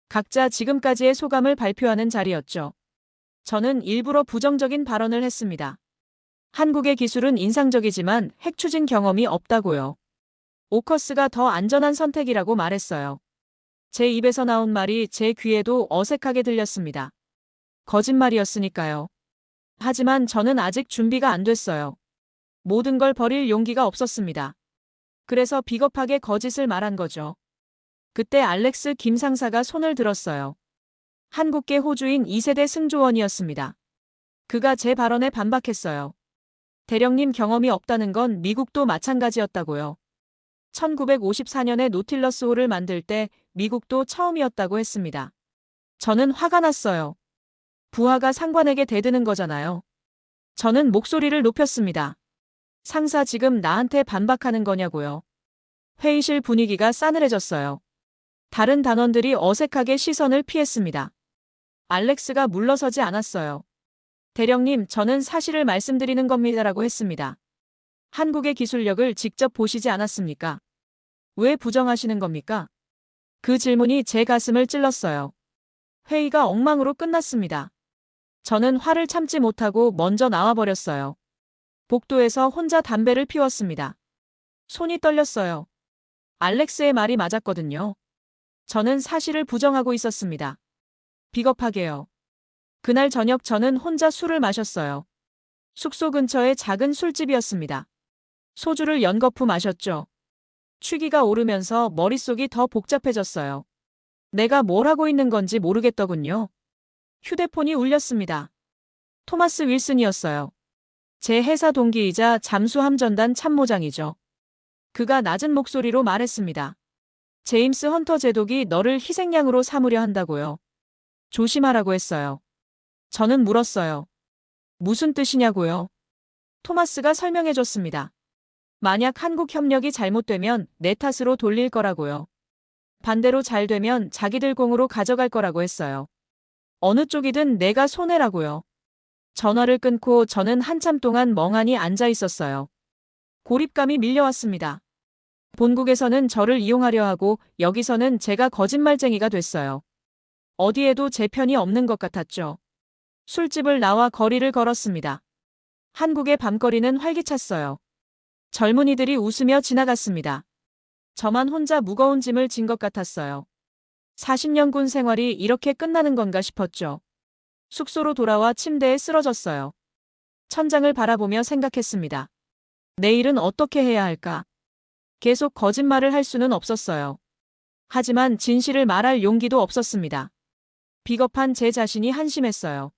각자 지금까지의 소감을 발표하는 자리였죠. 저는 일부러 부정적인 발언을 했습니다. 한국의 기술은 인상적이지만 핵 추진 경험이 없다고요. 오커스가 더 안전한 선택이라고 말했어요. 제 입에서 나온 말이 제 귀에도 어색하게 들렸습니다. 거짓말이었으니까요. 하지만 저는 아직 준비가 안 됐어요. 모든 걸 버릴 용기가 없었습니다. 그래서 비겁하게 거짓을 말한 거죠. 그때 알렉스 김 상사가 손을 들었어요. 한국계 호주인 2세대 승조원이었습니다. 그가 제 발언에 반박했어요. 대령님, 경험이 없다는 건 미국도 마찬가지였다고요. 1954년에 노틸러스호를 만들 때 미국도 처음이었다고 했습니다. 저는 화가 났어요. 부하가 상관에게 대드는 거잖아요. 저는 목소리를 높였습니다. 상사, 지금 나한테 반박하는 거냐고요. 회의실 분위기가 싸늘해졌어요. 다른 단원들이 어색하게 시선을 피했습니다. 알렉스가 물러서지 않았어요. 대령님, 저는 사실을 말씀드리는 겁니다라고 했습니다. 한국의 기술력을 직접 보시지 않았습니까? 왜 부정하시는 겁니까? 그 질문이 제 가슴을 찔렀어요. 회의가 엉망으로 끝났습니다. 저는 화를 참지 못하고 먼저 나와버렸어요. 복도에서 혼자 담배를 피웠습니다. 손이 떨렸어요. 알렉스의 말이 맞았거든요. 저는 사실을 부정하고 있었습니다. 비겁하게요. 그날 저녁 저는 혼자 술을 마셨어요. 숙소 근처의 작은 술집이었습니다. 소주를 연거푸 마셨죠. 취기가 오르면서 머릿속이 더 복잡해졌어요. 내가 뭘 하고 있는 건지 모르겠더군요. 휴대폰이 울렸습니다. 토마스 윌슨이었어요. 제 회사 동기이자 잠수함 전단 참모장이죠. 그가 낮은 목소리로 말했습니다. 제임스 헌터 제독이 너를 희생양으로 삼으려 한다고요. 조심하라고 했어요. 저는 물었어요. 무슨 뜻이냐고요? 토마스가 설명해줬습니다. 만약 한국 협력이 잘못되면 내 탓으로 돌릴 거라고요. 반대로 잘 되면 자기들 공으로 가져갈 거라고 했어요. 어느 쪽이든 내가 손해라고요. 전화를 끊고 저는 한참 동안 멍하니 앉아 있었어요. 고립감이 밀려왔습니다. 본국에서는 저를 이용하려 하고 여기서는 제가 거짓말쟁이가 됐어요. 어디에도 제 편이 없는 것 같았죠. 술집을 나와 거리를 걸었습니다. 한국의 밤거리는 활기찼어요. 젊은이들이 웃으며 지나갔습니다. 저만 혼자 무거운 짐을 진 것 같았어요. 40년 군 생활이 이렇게 끝나는 건가 싶었죠. 숙소로 돌아와 침대에 쓰러졌어요. 천장을 바라보며 생각했습니다. 내일은 어떻게 해야 할까? 계속 거짓말을 할 수는 없었어요. 하지만 진실을 말할 용기도 없었습니다. 비겁한 제 자신이 한심했어요.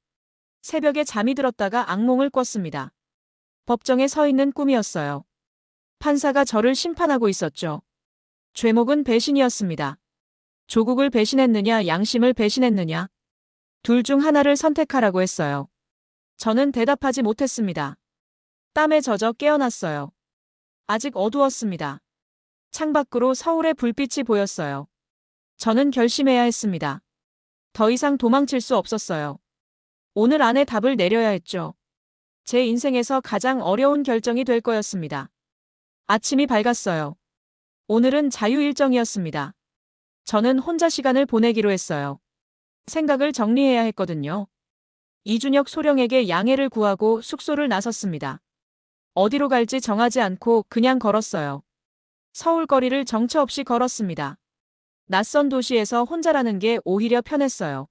새벽에 잠이 들었다가 악몽을 꿨습니다. 법정에 서 있는 꿈이었어요. 판사가 저를 심판하고 있었죠. 죄목은 배신이었습니다. 조국을 배신했느냐, 양심을 배신했느냐. 둘 중 하나를 선택하라고 했어요. 저는 대답하지 못했습니다. 땀에 젖어 깨어났어요. 아직 어두웠습니다. 창밖으로 서울의 불빛이 보였어요. 저는 결심해야 했습니다. 더 이상 도망칠 수 없었어요. 오늘 안에 답을 내려야 했죠. 제 인생에서 가장 어려운 결정이 될 거였습니다. 아침이 밝았어요. 오늘은 자유일정이었습니다. 저는 혼자 시간을 보내기로 했어요. 생각을 정리해야 했거든요. 이준혁 소령에게 양해를 구하고 숙소를 나섰습니다. 어디로 갈지 정하지 않고 그냥 걸었어요. 서울 거리를 정처 없이 걸었습니다. 낯선 도시에서 혼자라는 게 오히려 편했어요.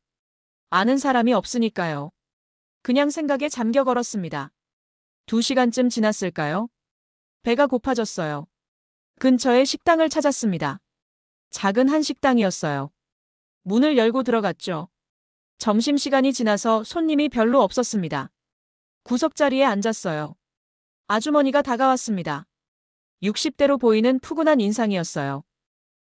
아는 사람이 없으니까요. 그냥 생각에 잠겨 걸었습니다. 2시간쯤 지났을까요? 배가 고파졌어요. 근처에 식당을 찾았습니다. 작은 한식당이었어요. 문을 열고 들어갔죠. 점심시간이 지나서 손님이 별로 없었습니다. 구석자리에 앉았어요. 아주머니가 다가왔습니다. 60대로 보이는 푸근한 인상이었어요.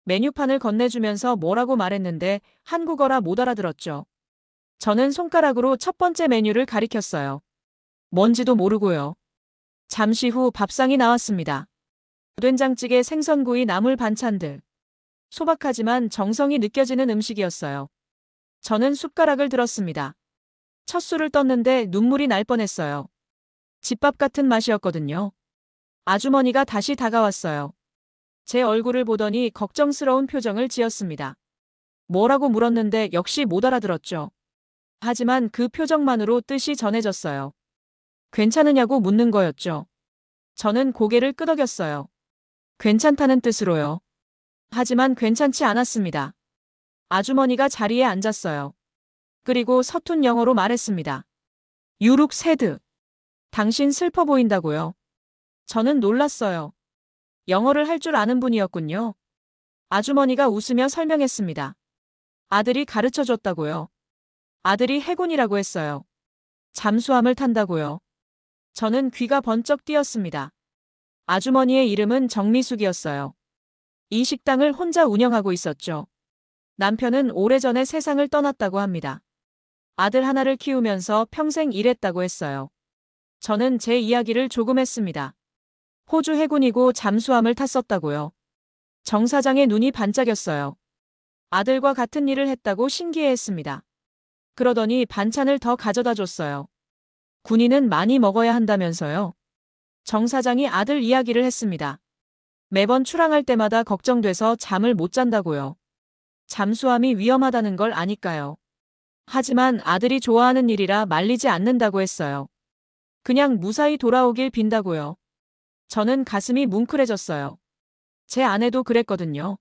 메뉴판을 건네주면서 뭐라고 말했는데 한국어라 못 알아들었죠. 저는 손가락으로 첫 번째 메뉴를 가리켰어요. 뭔지도 모르고요. 잠시 후 밥상이 나왔습니다. 된장찌개, 생선구이, 나물 반찬들. 소박하지만 정성이 느껴지는 음식이었어요. 저는 숟가락을 들었습니다. 첫 술을 떴는데 눈물이 날 뻔했어요. 집밥 같은 맛이었거든요. 아주머니가 다시 다가왔어요. 제 얼굴을 보더니 걱정스러운 표정을 지었습니다. 뭐라고 물었는데 역시 못 알아들었죠. 하지만 그 표정만으로 뜻이 전해졌어요. 괜찮으냐고 묻는 거였죠. 저는 고개를 끄덕였어요. 괜찮다는 뜻으로요. 하지만 괜찮지 않았습니다. 아주머니가 자리에 앉았어요. 그리고 서툰 영어로 말했습니다. You look sad. 당신 슬퍼 보인다고요. 저는 놀랐어요. 영어를 할 줄 아는 분이었군요. 아주머니가 웃으며 설명했습니다. 아들이 가르쳐줬다고요. 아들이 해군이라고 했어요. 잠수함을 탄다고요. 저는 귀가 번쩍 뛰었습니다. 아주머니의 이름은 정미숙이었어요. 이 식당을 혼자 운영하고 있었죠. 남편은 오래전에 세상을 떠났다고 합니다. 아들 하나를 키우면서 평생 일했다고 했어요. 저는 제 이야기를 조금 했습니다. 호주 해군이고 잠수함을 탔었다고요. 정 사장의 눈이 반짝였어요. 아들과 같은 일을 했다고 신기해했습니다. 그러더니 반찬을 더 가져다 줬어요. 군인은 많이 먹어야 한다면서요. 정 사장이 아들 이야기를 했습니다. 매번 출항할 때마다 걱정돼서 잠을 못 잔다고요. 잠수함이 위험하다는 걸 아니까요. 하지만 아들이 좋아하는 일이라 말리지 않는다고 했어요. 그냥 무사히 돌아오길 빈다고요. 저는 가슴이 뭉클해졌어요. 제 아내도 그랬거든요.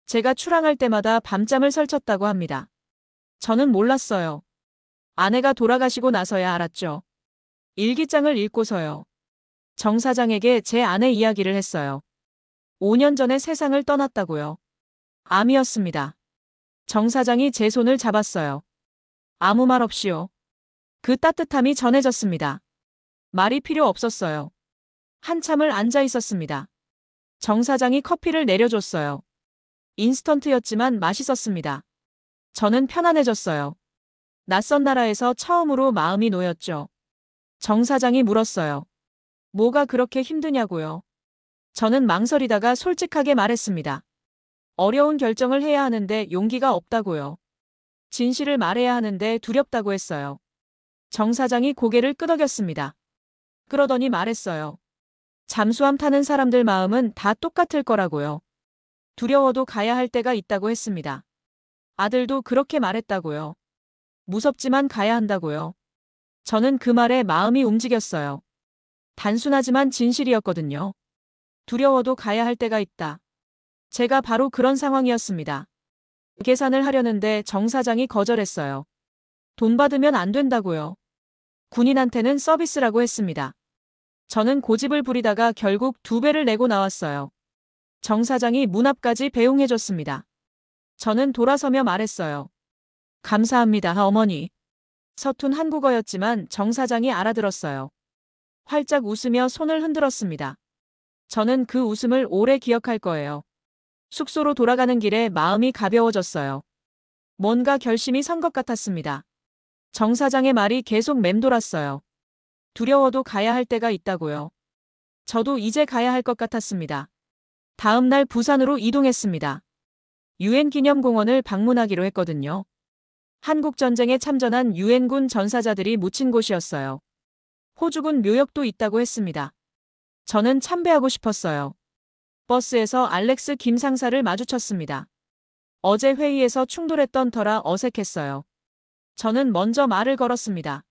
제가 출항할 때마다 밤잠을 설쳤다고 합니다. 저는 몰랐어요. 아내가 돌아가시고 나서야 알았죠. 일기장을 읽고서요. 정 사장에게 제 아내 이야기를 했어요. 5년 전에 세상을 떠났다고요. 암이었습니다. 정 사장이 제 손을 잡았어요. 아무 말 없이요. 그 따뜻함이 전해졌습니다. 말이 필요 없었어요. 한참을 앉아 있었습니다. 정 사장이 커피를 내려줬어요. 인스턴트였지만 맛있었습니다. 저는 편안해졌어요. 낯선 나라에서 처음으로 마음이 놓였죠. 정 사장이 물었어요. 뭐가 그렇게 힘드냐고요? 저는 망설이다가 솔직하게 말했습니다. 어려운 결정을 해야 하는데 용기가 없다고요. 진실을 말해야 하는데 두렵다고 했어요. 정 사장이 고개를 끄덕였습니다. 그러더니 말했어요. 잠수함 타는 사람들 마음은 다 똑같을 거라고요. 두려워도 가야 할 때가 있다고 했습니다. 아들도 그렇게 말했다고요. 무섭지만 가야 한다고요. 저는 그 말에 마음이 움직였어요. 단순하지만 진실이었거든요. 두려워도 가야 할 때가 있다. 제가 바로 그런 상황이었습니다. 계산을 하려는데 정 사장이 거절했어요. 돈 받으면 안 된다고요. 군인한테는 서비스라고 했습니다. 저는 고집을 부리다가 결국 2배를 내고 나왔어요. 정 사장이 문 앞까지 배웅해줬습니다. 저는 돌아서며 말했어요. 감사합니다, 어머니. 서툰 한국어였지만 정 사장이 알아들었어요. 활짝 웃으며 손을 흔들었습니다. 저는 그 웃음을 오래 기억할 거예요. 숙소로 돌아가는 길에 마음이 가벼워졌어요. 뭔가 결심이 선 것 같았습니다. 정 사장의 말이 계속 맴돌았어요. 두려워도 가야 할 때가 있다고요. 저도 이제 가야 할 것 같았습니다. 다음 날 부산으로 이동했습니다. 유엔 기념공원을 방문하기로 했거든요. 한국 전쟁에 참전한 유엔군 전사자들이 묻힌 곳이었어요. 호주군 묘역도 있다고 했습니다. 저는 참배하고 싶었어요. 버스에서 알렉스 김 상사를 마주쳤습니다. 어제 회의에서 충돌했던 터라 어색했어요. 저는 먼저 말을 걸었습니다.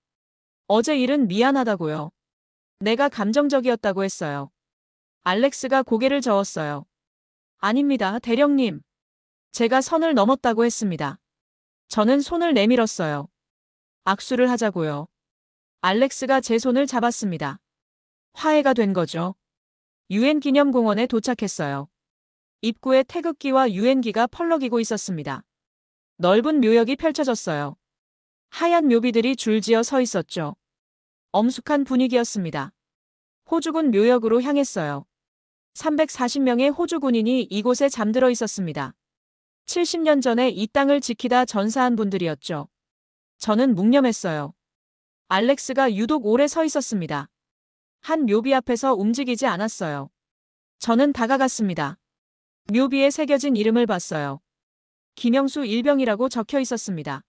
어제 일은 미안하다고요. 내가 감정적이었다고 했어요. 알렉스가 고개를 저었어요. 아닙니다, 대령님. 제가 선을 넘었다고 했습니다. 저는 손을 내밀었어요. 악수를 하자고요. 알렉스가 제 손을 잡았습니다. 화해가 된 거죠. 유엔 기념공원에 도착했어요. 입구에 태극기와 유엔기가 펄럭이고 있었습니다. 넓은 묘역이 펼쳐졌어요. 하얀 묘비들이 줄지어 서 있었죠. 엄숙한 분위기였습니다. 호주군 묘역으로 향했어요. 340명의 호주 군인이 이곳에 잠들어 있었습니다. 70년 전에 이 땅을 지키다 전사한 분들이었죠. 저는 묵념했어요. 알렉스가 유독 오래 서 있었습니다. 한 묘비 앞에서 움직이지 않았어요. 저는 다가갔습니다. 묘비에 새겨진 이름을 봤어요. 김영수 일병이라고 적혀 있었습니다.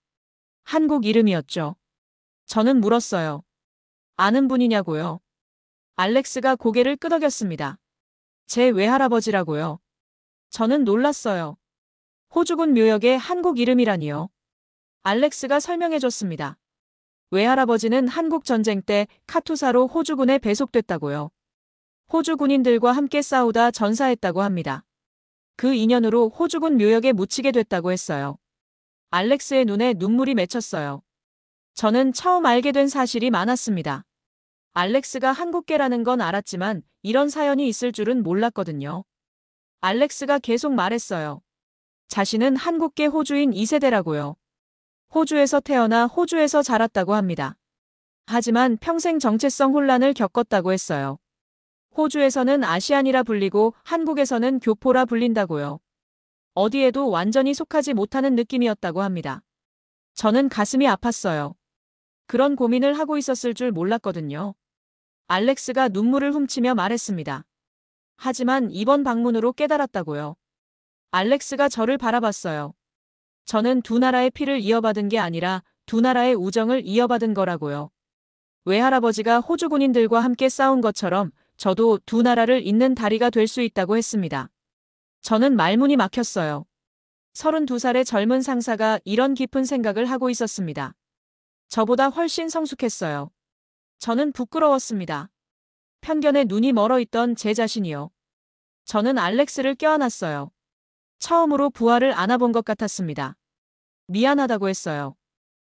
한국 이름이었죠. 저는 물었어요. 아는 분이냐고요? 알렉스가 고개를 끄덕였습니다. 제 외할아버지라고요. 저는 놀랐어요. 호주군 묘역의 한국 이름이라니요. 알렉스가 설명해줬습니다. 외할아버지는 한국 전쟁 때 카투사로 호주군에 배속됐다고요. 호주 군인들과 함께 싸우다 전사했다고 합니다. 그 인연으로 호주군 묘역에 묻히게 됐다고 했어요. 알렉스의 눈에 눈물이 맺혔어요. 저는 처음 알게 된 사실이 많았습니다. 알렉스가 한국계라는 건 알았지만 이런 사연이 있을 줄은 몰랐거든요. 알렉스가 계속 말했어요. 자신은 한국계 호주인 2세대라고요. 호주에서 태어나 호주에서 자랐다고 합니다. 하지만 평생 정체성 혼란을 겪었다고 했어요. 호주에서는 아시안이라 불리고 한국에서는 교포라 불린다고요. 어디에도 완전히 속하지 못하는 느낌이었다고 합니다. 저는 가슴이 아팠어요. 그런 고민을 하고 있었을 줄 몰랐거든요. 알렉스가 눈물을 훔치며 말했습니다. 하지만 이번 방문으로 깨달았다고요. 알렉스가 저를 바라봤어요. 저는 두 나라의 피를 이어받은 게 아니라 두 나라의 우정을 이어받은 거라고요. 외할아버지가 호주 군인들과 함께 싸운 것처럼 저도 두 나라를 잇는 다리가 될 수 있다고 했습니다. 저는 말문이 막혔어요. 32살의 젊은 상사가 이런 깊은 생각을 하고 있었습니다. 저보다 훨씬 성숙했어요. 저는 부끄러웠습니다. 편견에 눈이 멀어 있던 제 자신이요. 저는 알렉스를 껴안았어요. 처음으로 부하를 안아본 것 같았습니다. 미안하다고 했어요.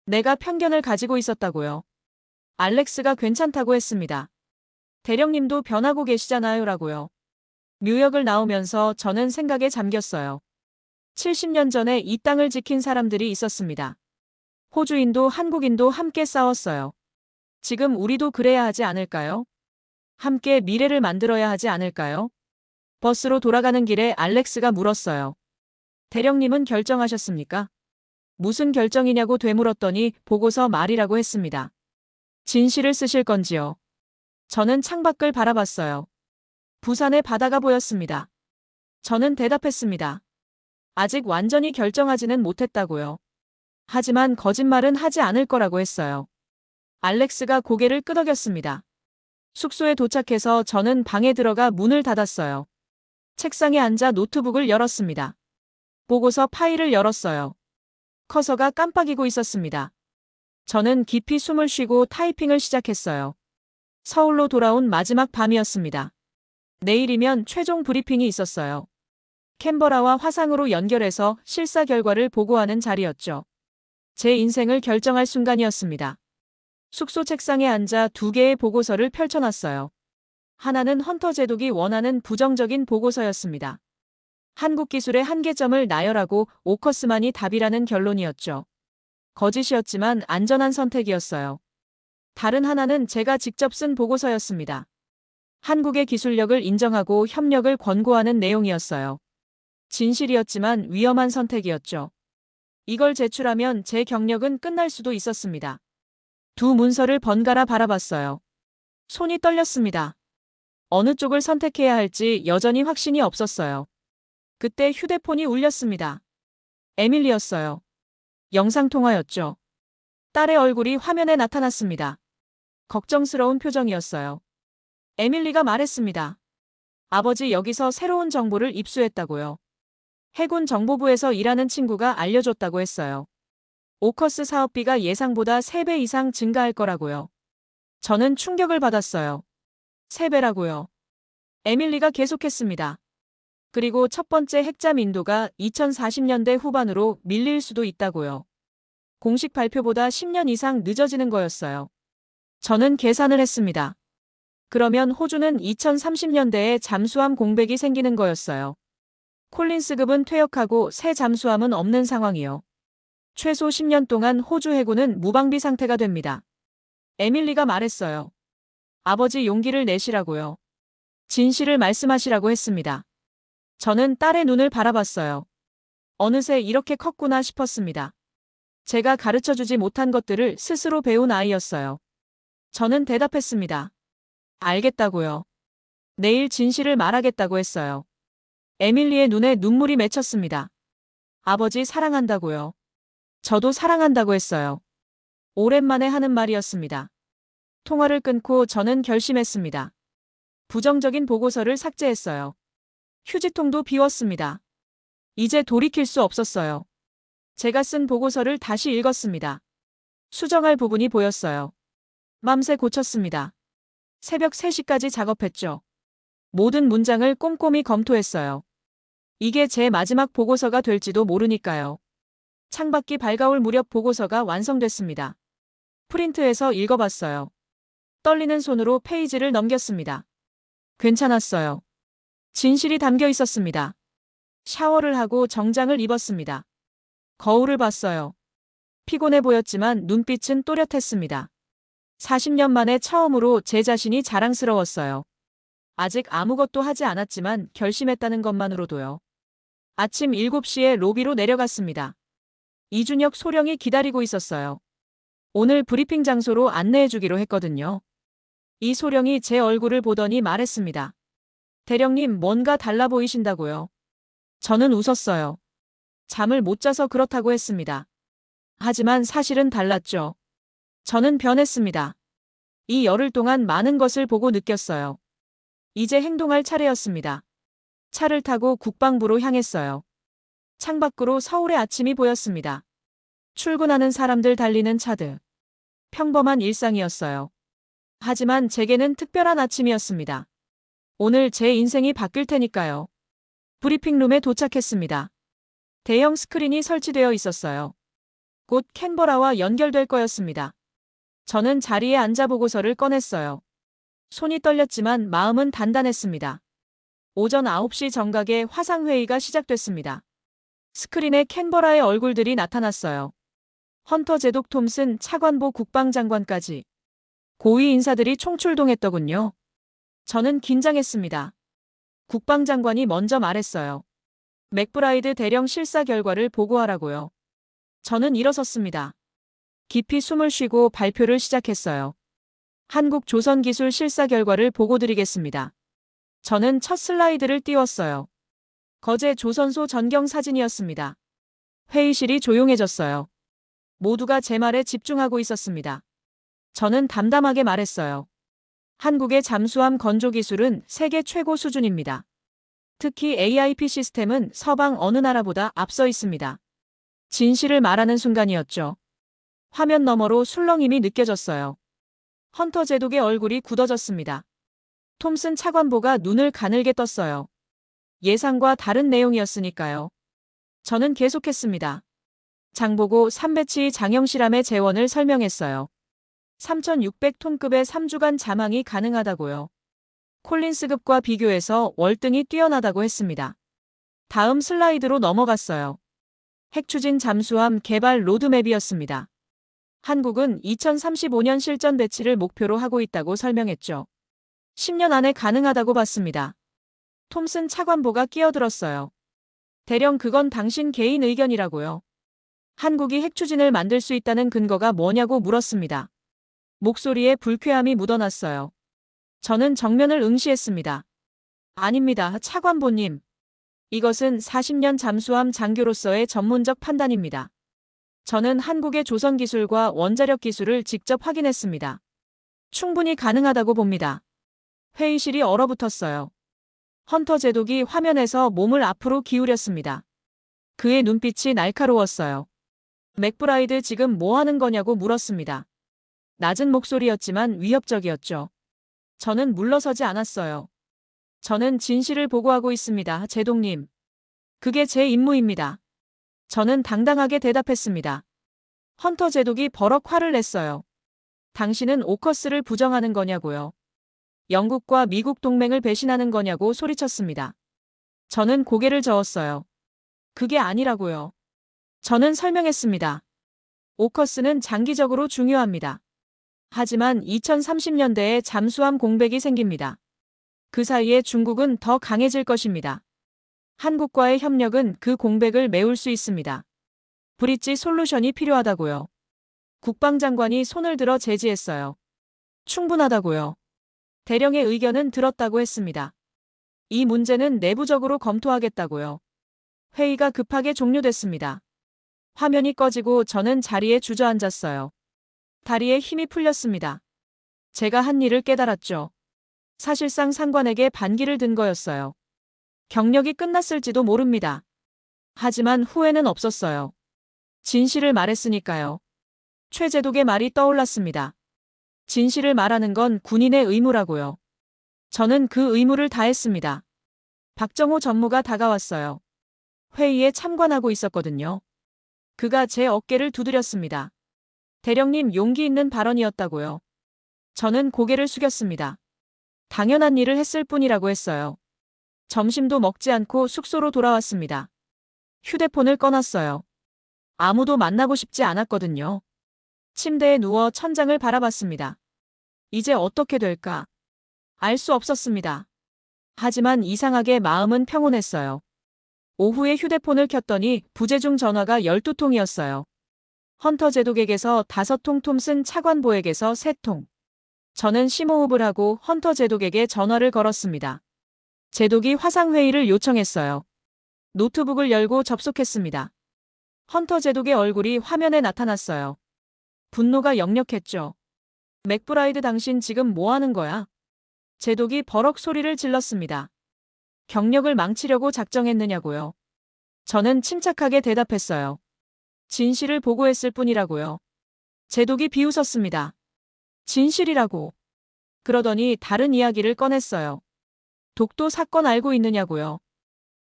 내가 편견을 가지고 있었다고요. 알렉스가 괜찮다고 했습니다. 대령님도 변하고 계시잖아요 라고요. 묘역을 나오면서 저는 생각에 잠겼어요. 70년 전에 이 땅을 지킨 사람들이 있었습니다. 호주인도 한국인도 함께 싸웠어요. 지금 우리도 그래야 하지 않을까요? 함께 미래를 만들어야 하지 않을까요? 버스로 돌아가는 길에 알렉스가 물었어요. 대령님은 결정하셨습니까? 무슨 결정이냐고 되물었더니 보고서 말이라고 했습니다. 진실을 쓰실 건지요? 저는 창밖을 바라봤어요. 부산의 바다가 보였습니다. 저는 대답했습니다. 아직 완전히 결정하지는 못했다고요. 하지만 거짓말은 하지 않을 거라고 했어요. 알렉스가 고개를 끄덕였습니다. 숙소에 도착해서 저는 방에 들어가 문을 닫았어요. 책상에 앉아 노트북을 열었습니다. 보고서 파일을 열었어요. 커서가 깜빡이고 있었습니다. 저는 깊이 숨을 쉬고 타이핑을 시작했어요. 서울로 돌아온 마지막 밤이었습니다. 내일이면 최종 브리핑이 있었어요. 캔버라와 화상으로 연결해서 실사 결과를 보고하는 자리였죠. 제 인생을 결정할 순간이었습니다. 숙소 책상에 앉아 2개의 보고서를 펼쳐놨어요. 하나는 헌터 제독이 원하는 부정적인 보고서였습니다. 한국 기술의 한계점을 나열하고 오커스만이 답이라는 결론이었죠. 거짓이었지만 안전한 선택이었어요. 다른 하나는 제가 직접 쓴 보고서였습니다. 한국의 기술력을 인정하고 협력을 권고하는 내용이었어요. 진실이었지만 위험한 선택이었죠. 이걸 제출하면 제 경력은 끝날 수도 있었습니다. 두 문서를 번갈아 바라봤어요. 손이 떨렸습니다. 어느 쪽을 선택해야 할지 여전히 확신이 없었어요. 그때 휴대폰이 울렸습니다. 에밀리였어요. 영상통화였죠. 딸의 얼굴이 화면에 나타났습니다. 걱정스러운 표정이었어요. 에밀리가 말했습니다. 아버지 여기서 새로운 정보를 입수했다고요. 해군 정보부에서 일하는 친구가 알려줬다고 했어요. 오커스 사업비가 예상보다 3배 이상 증가할 거라고요. 저는 충격을 받았어요. 3배라고요. 에밀리가 계속했습니다. 그리고 첫 번째 핵잠 인도가 2040년대 후반으로 밀릴 수도 있다고요. 공식 발표보다 10년 이상 늦어지는 거였어요. 저는 계산을 했습니다. 그러면 호주는 2030년대에 잠수함 공백이 생기는 거였어요. 콜린스급은 퇴역하고 새 잠수함은 없는 상황이요. 최소 10년 동안 호주 해군은 무방비 상태가 됩니다. 에밀리가 말했어요. 아버지 용기를 내시라고요. 진실을 말씀하시라고 했습니다. 저는 딸의 눈을 바라봤어요. 어느새 이렇게 컸구나 싶었습니다. 제가 가르쳐주지 못한 것들을 스스로 배운 아이였어요. 저는 대답했습니다. 알겠다고요. 내일 진실을 말하겠다고 했어요. 에밀리의 눈에 눈물이 맺혔습니다. 아버지 사랑한다고요. 저도 사랑한다고 했어요. 오랜만에 하는 말이었습니다. 통화를 끊고 저는 결심했습니다. 부정적인 보고서를 삭제했어요. 휴지통도 비웠습니다. 이제 돌이킬 수 없었어요. 제가 쓴 보고서를 다시 읽었습니다. 수정할 부분이 보였어요. 맘새 고쳤습니다. 새벽 3시까지 작업했죠. 모든 문장을 꼼꼼히 검토했어요. 이게 제 마지막 보고서가 될지도 모르니까요. 창밖이 밝아올 무렵 보고서가 완성됐습니다. 프린트해서 읽어봤어요. 떨리는 손으로 페이지를 넘겼습니다. 괜찮았어요. 진실이 담겨 있었습니다. 샤워를 하고 정장을 입었습니다. 거울을 봤어요. 피곤해 보였지만 눈빛은 또렷했습니다. 40년 만에 처음으로 제 자신이 자랑스러웠어요. 아직 아무것도 하지 않았지만 결심했다는 것만으로도요. 아침 7시에 로비로 내려갔습니다. 이준혁 소령이 기다리고 있었어요. 오늘 브리핑 장소로 안내해 주기로 했거든요. 이 소령이 제 얼굴을 보더니 말했습니다. 대령님 뭔가 달라 보이신다고요. 저는 웃었어요. 잠을 못 자서 그렇다고 했습니다. 하지만 사실은 달랐죠. 저는 변했습니다. 이 열흘 동안 많은 것을 보고 느꼈어요. 이제 행동할 차례였습니다. 차를 타고 국방부로 향했어요. 창밖으로 서울의 아침이 보였습니다. 출근하는 사람들 달리는 차들. 평범한 일상이었어요. 하지만 제게는 특별한 아침이었습니다. 오늘 제 인생이 바뀔 테니까요. 브리핑룸에 도착했습니다. 대형 스크린이 설치되어 있었어요. 곧 캔버라와 연결될 거였습니다. 저는 자리에 앉아 보고서를 꺼냈어요. 손이 떨렸지만 마음은 단단했습니다. 오전 9시 정각에 화상회의가 시작됐습니다. 스크린에 캔버라의 얼굴들이 나타났어요. 헌터 제독 톰슨 차관보 국방장관까지 고위 인사들이 총출동했더군요. 저는 긴장했습니다. 국방장관이 먼저 말했어요. 맥브라이드 대령 실사 결과를 보고하라고요. 저는 일어섰습니다. 깊이 숨을 쉬고 발표를 시작했어요. 한국 조선기술 실사 결과를 보고드리겠습니다. 저는 첫 슬라이드를 띄웠어요. 거제 조선소 전경 사진이었습니다. 회의실이 조용해졌어요. 모두가 제 말에 집중하고 있었습니다. 저는 담담하게 말했어요. 한국의 잠수함 건조 기술은 세계 최고 수준입니다. 특히 AIP 시스템은 서방 어느 나라보다 앞서 있습니다. 진실을 말하는 순간이었죠. 화면 너머로 술렁임이 느껴졌어요. 헌터 제독의 얼굴이 굳어졌습니다. 톰슨 차관보가 눈을 가늘게 떴어요. 예상과 다른 내용이었으니까요. 저는 계속했습니다. 장보고 3배치 장형실함의 재원을 설명했어요. 3,600톤급의 3주간 잠항이 가능하다고요. 콜린스급과 비교해서 월등히 뛰어나다고 했습니다. 다음 슬라이드로 넘어갔어요. 핵추진 잠수함 개발 로드맵이었습니다. 한국은 2035년 실전 배치를 목표로 하고 있다고 설명했죠. 10년 안에 가능하다고 봤습니다. 톰슨 차관보가 끼어들었어요. 대령 그건 당신 개인 의견이라고요. 한국이 핵추진을 만들 수 있다는 근거가 뭐냐고 물었습니다. 목소리에 불쾌함이 묻어났어요. 저는 정면을 응시했습니다. 아닙니다, 차관보님. 이것은 40년 잠수함 장교로서의 전문적 판단입니다. 저는 한국의 조선 기술과 원자력 기술을 직접 확인했습니다. 충분히 가능하다고 봅니다. 회의실이 얼어붙었어요. 헌터 제독이 화면에서 몸을 앞으로 기울였습니다. 그의 눈빛이 날카로웠어요. 맥브라이드 지금 뭐 하는 거냐고 물었습니다. 낮은 목소리였지만 위협적이었죠. 저는 물러서지 않았어요. 저는 진실을 보고하고 있습니다, 제독님. 그게 제 임무입니다. 저는 당당하게 대답했습니다. 헌터 제독이 버럭 화를 냈어요. 당신은 오커스를 부정하는 거냐고요. 영국과 미국 동맹을 배신하는 거냐고 소리쳤습니다. 저는 고개를 저었어요. 그게 아니라고요. 저는 설명했습니다. 오커스는 장기적으로 중요합니다. 하지만 2030년대에 잠수함 공백이 생깁니다. 그 사이에 중국은 더 강해질 것입니다. 한국과의 협력은 그 공백을 메울 수 있습니다. 브릿지 솔루션이 필요하다고요. 국방장관이 손을 들어 제지했어요. 충분하다고요. 대령의 의견은 들었다고 했습니다. 이 문제는 내부적으로 검토하겠다고요. 회의가 급하게 종료됐습니다. 화면이 꺼지고 저는 자리에 주저앉았어요. 다리에 힘이 풀렸습니다. 제가 한 일을 깨달았죠. 사실상 상관에게 반기를 든 거였어요. 경력이 끝났을지도 모릅니다. 하지만 후회는 없었어요. 진실을 말했으니까요. 최제독의 말이 떠올랐습니다. 진실을 말하는 건 군인의 의무라고요. 저는 그 의무를 다했습니다. 박정호 전무가 다가왔어요. 회의에 참관하고 있었거든요. 그가 제 어깨를 두드렸습니다. 대령님, 용기 있는 발언이었다고요. 저는 고개를 숙였습니다. 당연한 일을 했을 뿐이라고 했어요. 점심도 먹지 않고 숙소로 돌아왔습니다. 휴대폰을 꺼놨어요. 아무도 만나고 싶지 않았거든요. 침대에 누워 천장을 바라봤습니다. 이제 어떻게 될까? 알 수 없었습니다. 하지만 이상하게 마음은 평온했어요. 오후에 휴대폰을 켰더니 부재중 전화가 12통이었어요. 헌터 제독에게서 5통, 톰슨 차관보에게서 3통. 저는 심호흡을 하고 헌터 제독에게 전화를 걸었습니다. 제독이 화상회의를 요청했어요. 노트북을 열고 접속했습니다. 헌터 제독의 얼굴이 화면에 나타났어요. 분노가 역력했죠. 맥브라이드, 당신 지금 뭐 하는 거야? 제독이 버럭 소리를 질렀습니다. 경력을 망치려고 작정했느냐고요. 저는 침착하게 대답했어요. 진실을 보고했을 뿐이라고요. 제독이 비웃었습니다. 진실이라고. 그러더니 다른 이야기를 꺼냈어요. 독도 사건 알고 있느냐고요.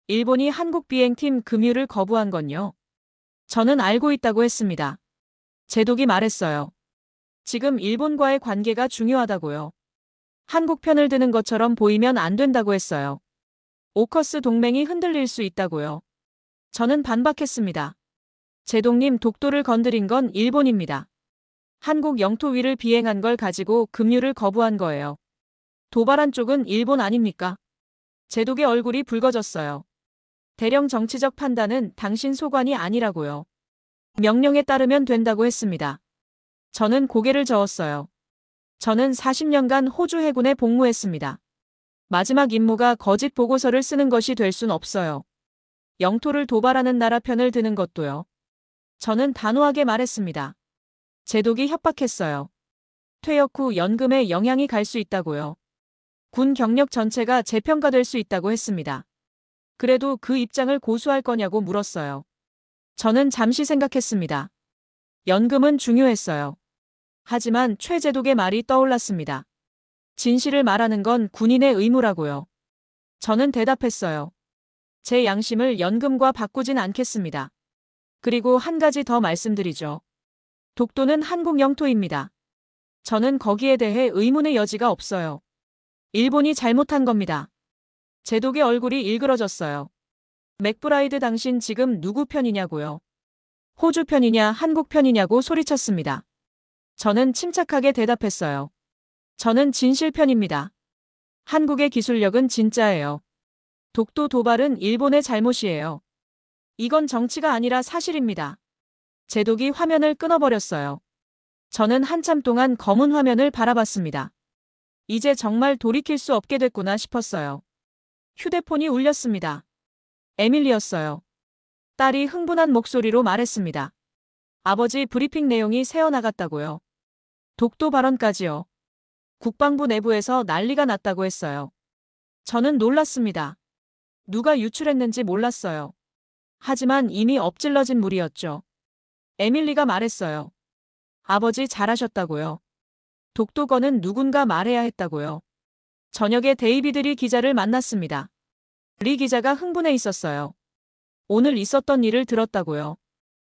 일본이 한국 비행팀 금유를 거부한 건요. 저는 알고 있다고 했습니다. 제독이 말했어요. 지금 일본과의 관계가 중요하다고요. 한국 편을 드는 것처럼 보이면 안 된다고 했어요. 오커스 동맹이 흔들릴 수 있다고요. 저는 반박했습니다. 제동님 독도를 건드린 건 일본입니다. 한국 영토 위를 비행한 걸 가지고 급류를 거부한 거예요. 도발한 쪽은 일본 아닙니까? 제독의 얼굴이 붉어졌어요. 대령 정치적 판단은 당신 소관이 아니라고요. 명령에 따르면 된다고 했습니다. 저는 고개를 저었어요. 저는 40년간 호주 해군에 복무했습니다. 마지막 임무가 거짓 보고서를 쓰는 것이 될 순 없어요. 영토를 도발하는 나라 편을 드는 것도요. 저는 단호하게 말했습니다. 제독이 협박했어요. 퇴역 후 연금에 영향이 갈 수 있다고요. 군 경력 전체가 재평가될 수 있다고 했습니다. 그래도 그 입장을 고수할 거냐고 물었어요. 저는 잠시 생각했습니다. 연금은 중요했어요. 하지만 최 제독의 말이 떠올랐습니다. 진실을 말하는 건 군인의 의무라고요. 저는 대답했어요. 제 양심을 연금과 바꾸진 않겠습니다. 그리고 한 가지 더 말씀드리죠. 독도는 한국 영토입니다. 저는 거기에 대해 의문의 여지가 없어요. 일본이 잘못한 겁니다. 제독의 얼굴이 일그러졌어요. 맥브라이드 당신 지금 누구 편이냐고요. 호주 편이냐 한국 편이냐고 소리쳤습니다. 저는 침착하게 대답했어요. 저는 진실 편입니다. 한국의 기술력은 진짜예요. 독도 도발은 일본의 잘못이에요. 이건 정치가 아니라 사실입니다. 제독이 화면을 끊어버렸어요. 저는 한참 동안 검은 화면을 바라봤습니다. 이제 정말 돌이킬 수 없게 됐구나 싶었어요. 휴대폰이 울렸습니다. 에밀리였어요. 딸이 흥분한 목소리로 말했습니다. 아버지 브리핑 내용이 새어나갔다고요. 독도 발언까지요. 국방부 내부에서 난리가 났다고 했어요. 저는 놀랐습니다. 누가 유출했는지 몰랐어요. 하지만 이미 엎질러진 물이었죠. 에밀리가 말했어요. 아버지 잘하셨다고요. 독도건은 누군가 말해야 했다고요. 저녁에 데이비드 리 기자를 만났습니다. 리 기자가 흥분해 있었어요. 오늘 있었던 일을 들었다고요.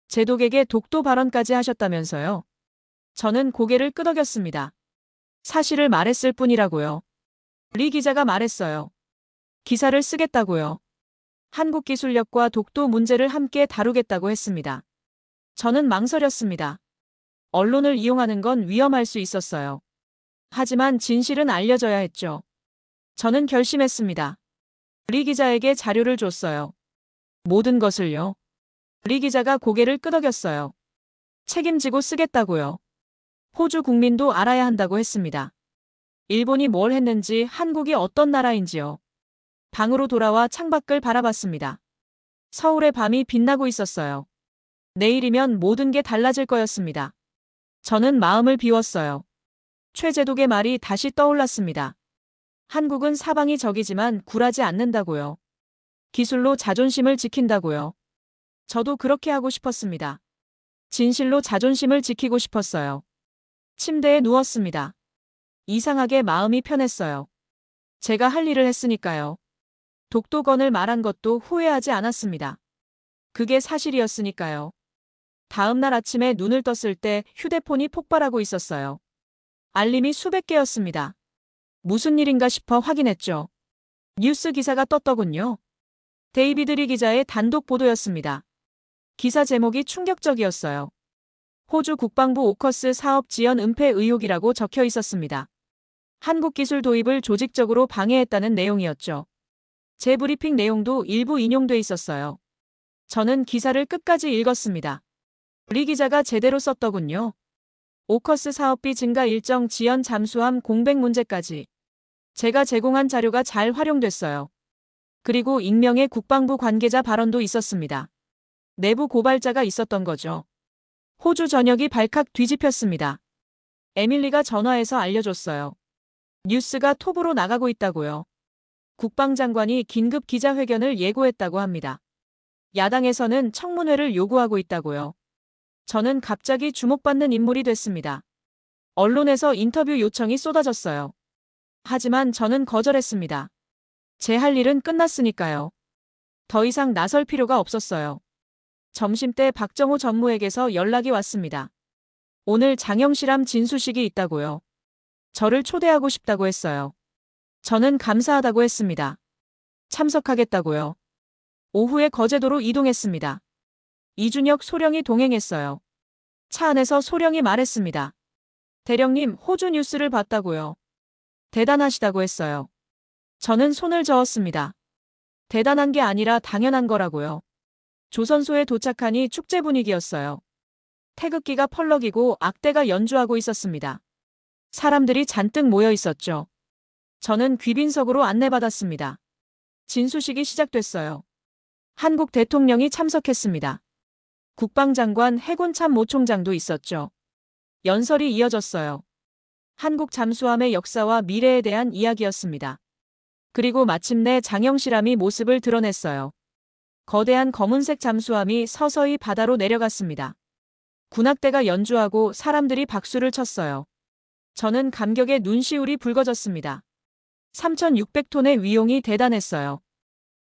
제독에게 독도 발언까지 하셨다면서요. 저는 고개를 끄덕였습니다. 사실을 말했을 뿐이라고요. 리 기자가 말했어요. 기사를 쓰겠다고요. 한국 기술력과 독도 문제를 함께 다루겠다고 했습니다. 저는 망설였습니다. 언론을 이용하는 건 위험할 수 있었어요. 하지만 진실은 알려져야 했죠. 저는 결심했습니다. 리 기자에게 자료를 줬어요. 모든 것을요. 리 기자가 고개를 끄덕였어요. 책임지고 쓰겠다고요. 호주 국민도 알아야 한다고 했습니다. 일본이 뭘 했는지 한국이 어떤 나라인지요. 방으로 돌아와 창밖을 바라봤습니다. 서울의 밤이 빛나고 있었어요. 내일이면 모든 게 달라질 거였습니다. 저는 마음을 비웠어요. 최 제독의 말이 다시 떠올랐습니다. 한국은 사방이 적이지만 굴하지 않는다고요. 기술로 자존심을 지킨다고요. 저도 그렇게 하고 싶었습니다. 진실로 자존심을 지키고 싶었어요. 침대에 누웠습니다. 이상하게 마음이 편했어요. 제가 할 일을 했으니까요. 독도건을 말한 것도 후회하지 않았습니다. 그게 사실이었으니까요. 다음 날 아침에 눈을 떴을 때 휴대폰이 폭발하고 있었어요. 알림이 수백 개였습니다. 무슨 일인가 싶어 확인했죠. 뉴스 기사가 떴더군요. 데이비드 리 기자의 단독 보도였습니다. 기사 제목이 충격적이었어요. 호주 국방부 오커스 사업 지연 은폐 의혹이라고 적혀 있었습니다. 한국 기술 도입을 조직적으로 방해했다는 내용이었죠. 제 브리핑 내용도 일부 인용돼 있었어요. 저는 기사를 끝까지 읽었습니다. 리 기자가 제대로 썼더군요. 오커스 사업비 증가 일정 지연 잠수함 공백 문제까지. 제가 제공한 자료가 잘 활용됐어요. 그리고 익명의 국방부 관계자 발언도 있었습니다. 내부 고발자가 있었던 거죠. 호주 전역이 발칵 뒤집혔습니다. 에밀리가 전화해서 알려줬어요. 뉴스가 톱으로 나가고 있다고요. 국방장관이 긴급 기자회견을 예고했다고 합니다. 야당에서는 청문회를 요구하고 있다고요. 저는 갑자기 주목받는 인물이 됐습니다. 언론에서 인터뷰 요청이 쏟아졌어요. 하지만 저는 거절했습니다. 제 할 일은 끝났으니까요. 더 이상 나설 필요가 없었어요. 점심때 박정호 전무에게서 연락이 왔습니다. 오늘 장영실함 진수식이 있다고요. 저를 초대하고 싶다고 했어요. 저는 감사하다고 했습니다. 참석하겠다고요. 오후에 거제도로 이동했습니다. 이준혁, 소령이 동행했어요. 차 안에서 소령이 말했습니다. 대령님, 호주 뉴스를 봤다고요. 대단하시다고 했어요. 저는 손을 저었습니다. 대단한 게 아니라 당연한 거라고요. 조선소에 도착하니 축제 분위기였어요. 태극기가 펄럭이고 악대가 연주하고 있었습니다. 사람들이 잔뜩 모여 있었죠. 저는 귀빈석으로 안내받았습니다. 진수식이 시작됐어요. 한국 대통령이 참석했습니다. 국방장관, 해군 참모총장도 있었죠. 연설이 이어졌어요. 한국 잠수함의 역사와 미래에 대한 이야기였습니다. 그리고 마침내 장영실함이 모습을 드러냈어요. 거대한 검은색 잠수함이 서서히 바다로 내려갔습니다. 군악대가 연주하고 사람들이 박수를 쳤어요. 저는 감격에 눈시울이 붉어졌습니다. 3,600톤의 위용이 대단했어요.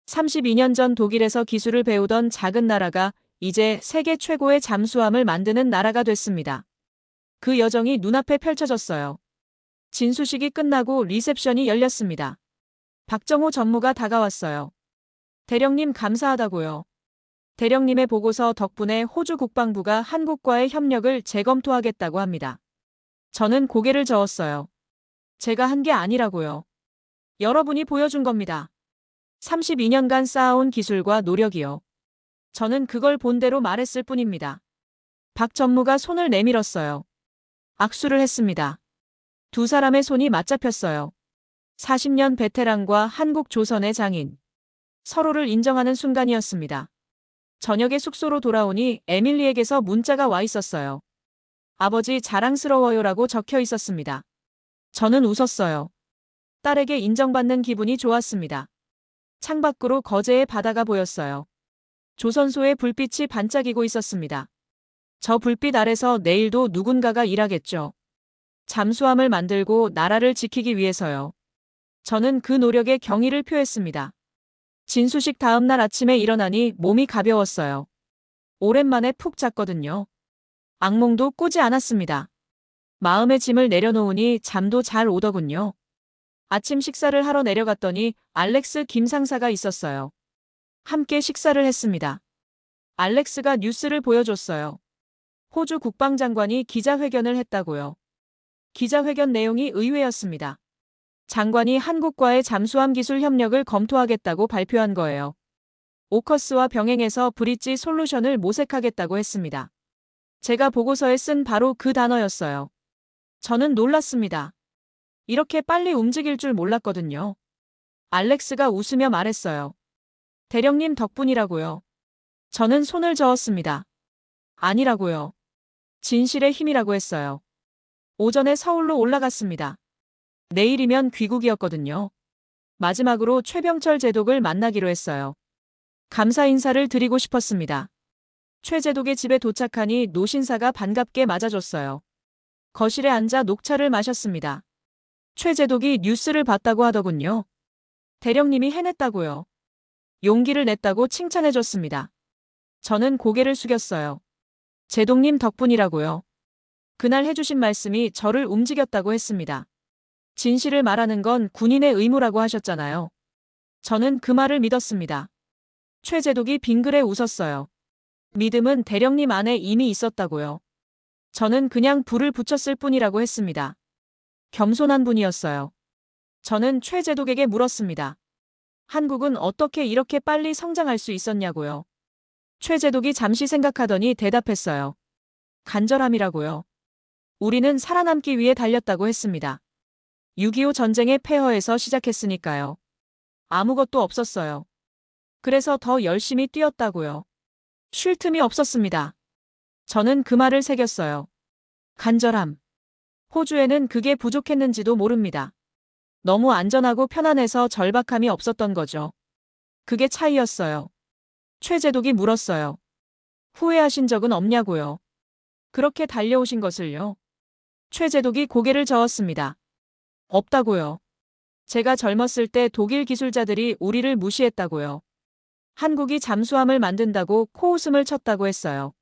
32년 전 독일에서 기술을 배우던 작은 나라가 이제 세계 최고의 잠수함을 만드는 나라가 됐습니다. 그 여정이 눈앞에 펼쳐졌어요. 진수식이 끝나고 리셉션이 열렸습니다. 박정호 전무가 다가왔어요. 대령님 감사하다고요. 대령님의 보고서 덕분에 호주 국방부가 한국과의 협력을 재검토하겠다고 합니다. 저는 고개를 저었어요. 제가 한 게 아니라고요. 여러분이 보여준 겁니다. 32년간 쌓아온 기술과 노력이요. 저는 그걸 본대로 말했을 뿐입니다. 박 전무가 손을 내밀었어요. 악수를 했습니다. 두 사람의 손이 맞잡혔어요. 40년 베테랑과 한국 조선의 장인. 서로를 인정하는 순간이었습니다. 저녁에 숙소로 돌아오니 에밀리에게서 문자가 와 있었어요. 아버지 자랑스러워요라고 적혀 있었습니다. 저는 웃었어요. 딸에게 인정받는 기분이 좋았습니다. 창밖으로 거제의 바다가 보였어요. 조선소의 불빛이 반짝이고 있었습니다. 저 불빛 아래서 내일도 누군가가 일하겠죠. 잠수함을 만들고 나라를 지키기 위해서요. 저는 그 노력에 경의를 표했습니다. 진수식 다음 날 아침에 일어나니 몸이 가벼웠어요. 오랜만에 푹 잤거든요. 악몽도 꾸지 않았습니다. 마음의 짐을 내려놓으니 잠도 잘 오더군요. 아침 식사를 하러 내려갔더니 알렉스 김 상사가 있었어요. 함께 식사를 했습니다. 알렉스가 뉴스를 보여줬어요. 호주 국방장관이 기자회견을 했다고요. 기자회견 내용이 의외였습니다. 장관이 한국과의 잠수함 기술 협력을 검토하겠다고 발표한 거예요. 오커스와 병행해서 브릿지 솔루션을 모색하겠다고 했습니다. 제가 보고서에 쓴 바로 그 단어였어요. 저는 놀랐습니다. 이렇게 빨리 움직일 줄 몰랐거든요. 알렉스가 웃으며 말했어요. 대령님 덕분이라고요. 저는 손을 저었습니다. 아니라고요. 진실의 힘이라고 했어요. 오전에 서울로 올라갔습니다. 내일이면 귀국이었거든요. 마지막으로 최병철 제독을 만나기로 했어요. 감사 인사를 드리고 싶었습니다. 최 제독의 집에 도착하니 노신사가 반갑게 맞아줬어요. 거실에 앉아 녹차를 마셨습니다. 최 제독이 뉴스를 봤다고 하더군요. 대령님이 해냈다고요. 용기를 냈다고 칭찬해줬습니다. 저는 고개를 숙였어요. 제독님 덕분이라고요. 그날 해주신 말씀이 저를 움직였다고 했습니다. 진실을 말하는 건 군인의 의무라고 하셨잖아요. 저는 그 말을 믿었습니다. 최 제독이 빙그레 웃었어요. 믿음은 대령님 안에 이미 있었다고요. 저는 그냥 불을 붙였을 뿐이라고 했습니다. 겸손한 분이었어요. 저는 최 제독에게 물었습니다. 한국은 어떻게 이렇게 빨리 성장할 수 있었냐고요. 최 제독이 잠시 생각하더니 대답했어요. 간절함이라고요. 우리는 살아남기 위해 달렸다고 했습니다. 6.25 전쟁의 폐허에서 시작했으니까요. 아무것도 없었어요. 그래서 더 열심히 뛰었다고요. 쉴 틈이 없었습니다. 저는 그 말을 새겼어요. 간절함. 호주에는 그게 부족했는지도 모릅니다. 너무 안전하고 편안해서 절박함이 없었던 거죠. 그게 차이였어요. 최 제독이 물었어요. 후회하신 적은 없냐고요. 그렇게 달려오신 것을요. 최 제독이 고개를 저었습니다. 없다고요. 제가 젊었을 때 독일 기술자들이 우리를 무시했다고요. 한국이 잠수함을 만든다고 코웃음을 쳤다고 했어요.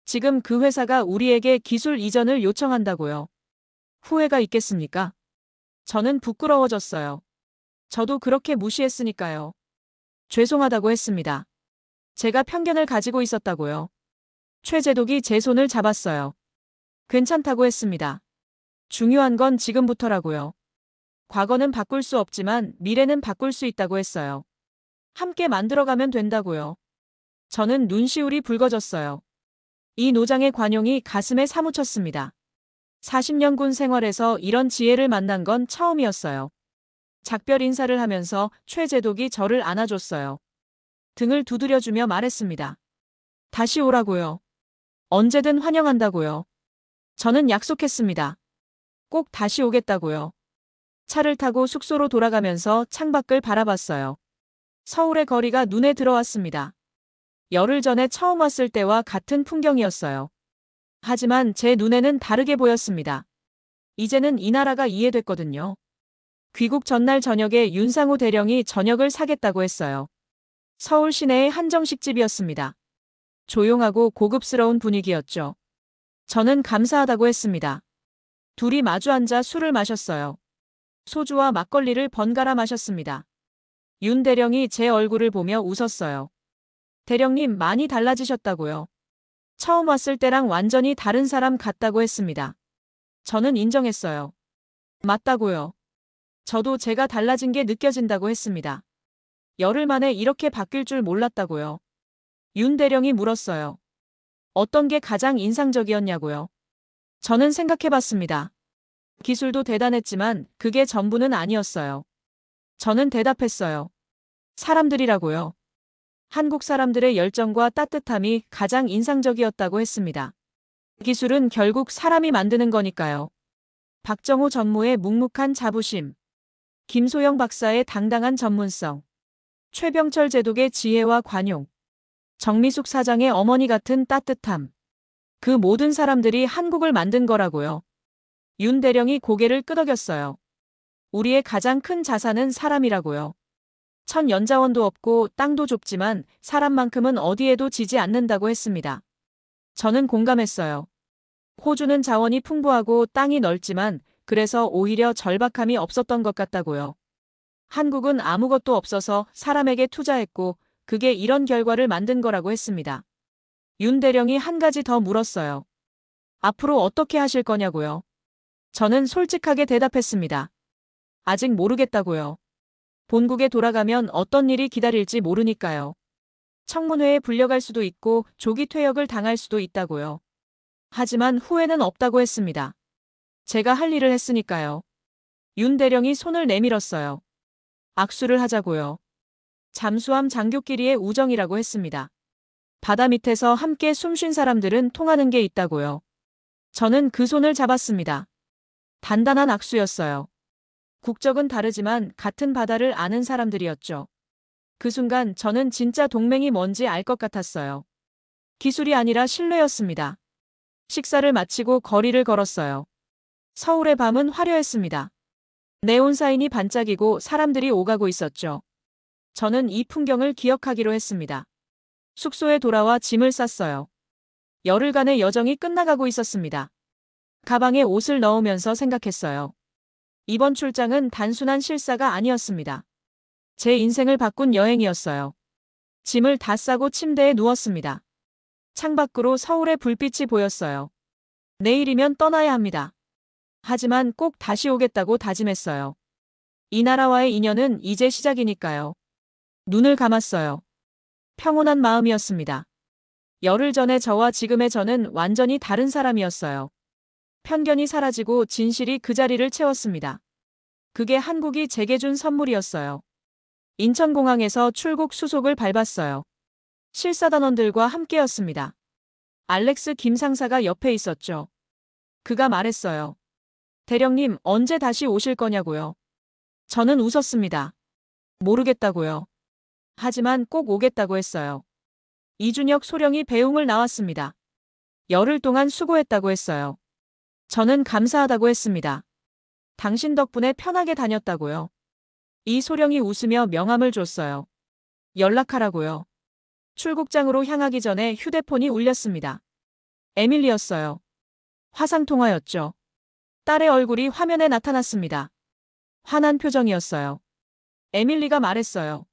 지금 그 회사가 우리에게 기술 이전을 요청한다고요. 후회가 있겠습니까? 저는 부끄러워졌어요. 저도 그렇게 무시했으니까요. 죄송하다고 했습니다. 제가 편견을 가지고 있었다고요. 최재독이 제 손을 잡았어요. 괜찮다고 했습니다. 중요한 건 지금부터라고요. 과거는 바꿀 수 없지만 미래는 바꿀 수 있다고 했어요. 함께 만들어가면 된다고요. 저는 눈시울이 붉어졌어요. 이 노장의 관용이 가슴에 사무쳤습니다. 40년 군 생활에서 이런 지혜를 만난 건 처음이었어요. 작별 인사를 하면서 최재독이 저를 안아줬어요. 등을 두드려주며 말했습니다. 다시 오라고요. 언제든 환영한다고요. 저는 약속했습니다. 꼭 다시 오겠다고요. 차를 타고 숙소로 돌아가면서 창밖을 바라봤어요. 서울의 거리가 눈에 들어왔습니다. 열흘 전에 처음 왔을 때와 같은 풍경이었어요. 하지만 제 눈에는 다르게 보였습니다. 이제는 이 나라가 이해됐거든요. 귀국 전날 저녁에 윤상우 대령이 저녁을 사겠다고 했어요. 서울 시내의 한정식집이었습니다. 조용하고 고급스러운 분위기였죠. 저는 감사하다고 했습니다. 둘이 마주 앉아 술을 마셨어요. 소주와 막걸리를 번갈아 마셨습니다. 윤 대령이 제 얼굴을 보며 웃었어요. 대령님 많이 달라지셨다고요. 처음 왔을 때랑 완전히 다른 사람 같다고 했습니다. 저는 인정했어요. 맞다고요. 저도 제가 달라진 게 느껴진다고 했습니다. 열흘 만에 이렇게 바뀔 줄 몰랐다고요. 윤 대령이 물었어요. 어떤 게 가장 인상적이었냐고요. 저는 생각해봤습니다. 기술도 대단했지만 그게 전부는 아니었어요. 저는 대답했어요. 사람들이라고요. 한국 사람들의 열정과 따뜻함이 가장 인상적이었다고 했습니다. 기술은 결국 사람이 만드는 거니까요. 박정호 전무의 묵묵한 자부심, 김소영 박사의 당당한 전문성, 최병철 제독의 지혜와 관용, 정미숙 사장의 어머니 같은 따뜻함. 그 모든 사람들이 한국을 만든 거라고요. 윤 대령이 고개를 끄덕였어요. 우리의 가장 큰 자산은 사람이라고요. 천 연자원도 없고 땅도 좁지만 사람만큼은 어디에도 지지 않는다고 했습니다. 저는 공감했어요. 호주는 자원이 풍부하고 땅이 넓지만 그래서 오히려 절박함이 없었던 것 같다고요. 한국은 아무것도 없어서 사람에게 투자했고 그게 이런 결과를 만든 거라고 했습니다. 윤 대령이 한 가지 더 물었어요. 앞으로 어떻게 하실 거냐고요. 저는 솔직하게 대답했습니다. 아직 모르겠다고요. 본국에 돌아가면 어떤 일이 기다릴지 모르니까요. 청문회에 불려갈 수도 있고 조기 퇴역을 당할 수도 있다고요. 하지만 후회는 없다고 했습니다. 제가 할 일을 했으니까요. 윤 대령이 손을 내밀었어요. 악수를 하자고요. 잠수함 장교끼리의 우정이라고 했습니다. 바다 밑에서 함께 숨쉰 사람들은 통하는 게 있다고요. 저는 그 손을 잡았습니다. 단단한 악수였어요. 국적은 다르지만 같은 바다를 아는 사람들이었죠. 그 순간 저는 진짜 동맹이 뭔지 알 것 같았어요. 기술이 아니라 신뢰였습니다. 식사를 마치고 거리를 걸었어요. 서울의 밤은 화려했습니다. 네온사인이 반짝이고 사람들이 오가고 있었죠. 저는 이 풍경을 기억하기로 했습니다. 숙소에 돌아와 짐을 쌌어요. 열흘간의 여정이 끝나가고 있었습니다. 가방에 옷을 넣으면서 생각했어요. 이번 출장은 단순한 실사가 아니었습니다. 제 인생을 바꾼 여행이었어요. 짐을 다 싸고 침대에 누웠습니다. 창밖으로 서울의 불빛이 보였어요. 내일이면 떠나야 합니다. 하지만 꼭 다시 오겠다고 다짐했어요. 이 나라와의 인연은 이제 시작이니까요. 눈을 감았어요. 평온한 마음이었습니다. 열흘 전에 저와 지금의 저는 완전히 다른 사람이었어요. 편견이 사라지고 진실이 그 자리를 채웠습니다. 그게 한국이 제게 준 선물이었어요. 인천공항에서 출국 수속을 밟았어요. 실사단원들과 함께였습니다. 알렉스 김 상사가 옆에 있었죠. 그가 말했어요. 대령님, 언제 다시 오실 거냐고요. 저는 웃었습니다. 모르겠다고요. 하지만 꼭 오겠다고 했어요. 이준혁 소령이 배웅을 나왔습니다. 열흘 동안 수고했다고 했어요. 저는 감사하다고 했습니다. 당신 덕분에 편하게 다녔다고요. 이 소령이 웃으며 명함을 줬어요. 연락하라고요. 출국장으로 향하기 전에 휴대폰이 울렸습니다. 에밀리였어요. 화상통화였죠. 딸의 얼굴이 화면에 나타났습니다. 화난 표정이었어요. 에밀리가 말했어요.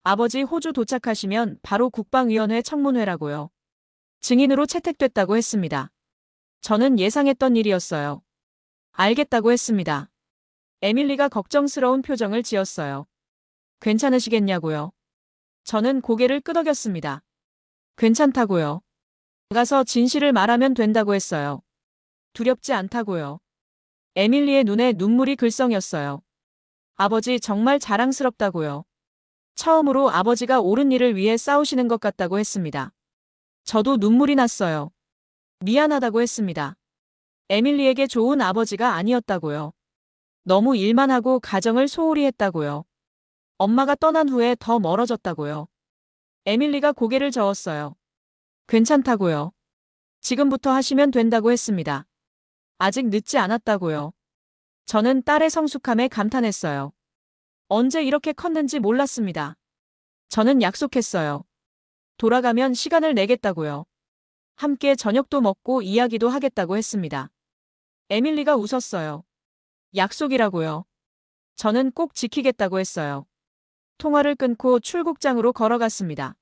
아버지 호주 도착하시면 바로 국방위원회 청문회라고요. 증인으로 채택됐다고 했습니다. 저는 예상했던 일이었어요. 알겠다고 했습니다. 에밀리가 걱정스러운 표정을 지었어요. 괜찮으시겠냐고요? 저는 고개를 끄덕였습니다. 괜찮다고요. 가서 진실을 말하면 된다고 했어요. 두렵지 않다고요. 에밀리의 눈에 눈물이 글썽였어요. 아버지 정말 자랑스럽다고요. 처음으로 아버지가 옳은 일을 위해 싸우시는 것 같다고 했습니다. 저도 눈물이 났어요. 미안하다고 했습니다. 에밀리에게 좋은 아버지가 아니었다고요. 너무 일만 하고 가정을 소홀히 했다고요. 엄마가 떠난 후에 더 멀어졌다고요. 에밀리가 고개를 저었어요. 괜찮다고요. 지금부터 하시면 된다고 했습니다. 아직 늦지 않았다고요. 저는 딸의 성숙함에 감탄했어요. 언제 이렇게 컸는지 몰랐습니다. 저는 약속했어요. 돌아가면 시간을 내겠다고요. 함께 저녁도 먹고 이야기도 하겠다고 했습니다. 에밀리가 웃었어요. 약속이라고요. 저는 꼭 지키겠다고 했어요. 통화를 끊고 출국장으로 걸어갔습니다.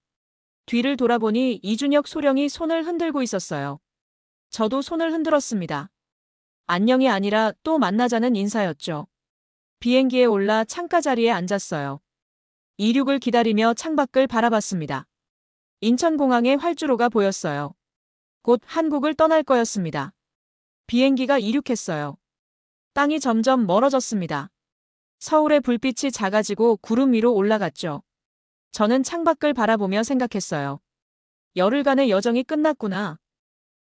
뒤를 돌아보니 이준혁 소령이 손을 흔들고 있었어요. 저도 손을 흔들었습니다. 안녕이 아니라 또 만나자는 인사였죠. 비행기에 올라 창가 자리에 앉았어요. 이륙을 기다리며 창밖을 바라봤습니다. 인천공항의 활주로가 보였어요. 곧 한국을 떠날 거였습니다. 비행기가 이륙했어요. 땅이 점점 멀어졌습니다. 서울의 불빛이 작아지고 구름 위로 올라갔죠. 저는 창밖을 바라보며 생각했어요. 열흘간의 여정이 끝났구나.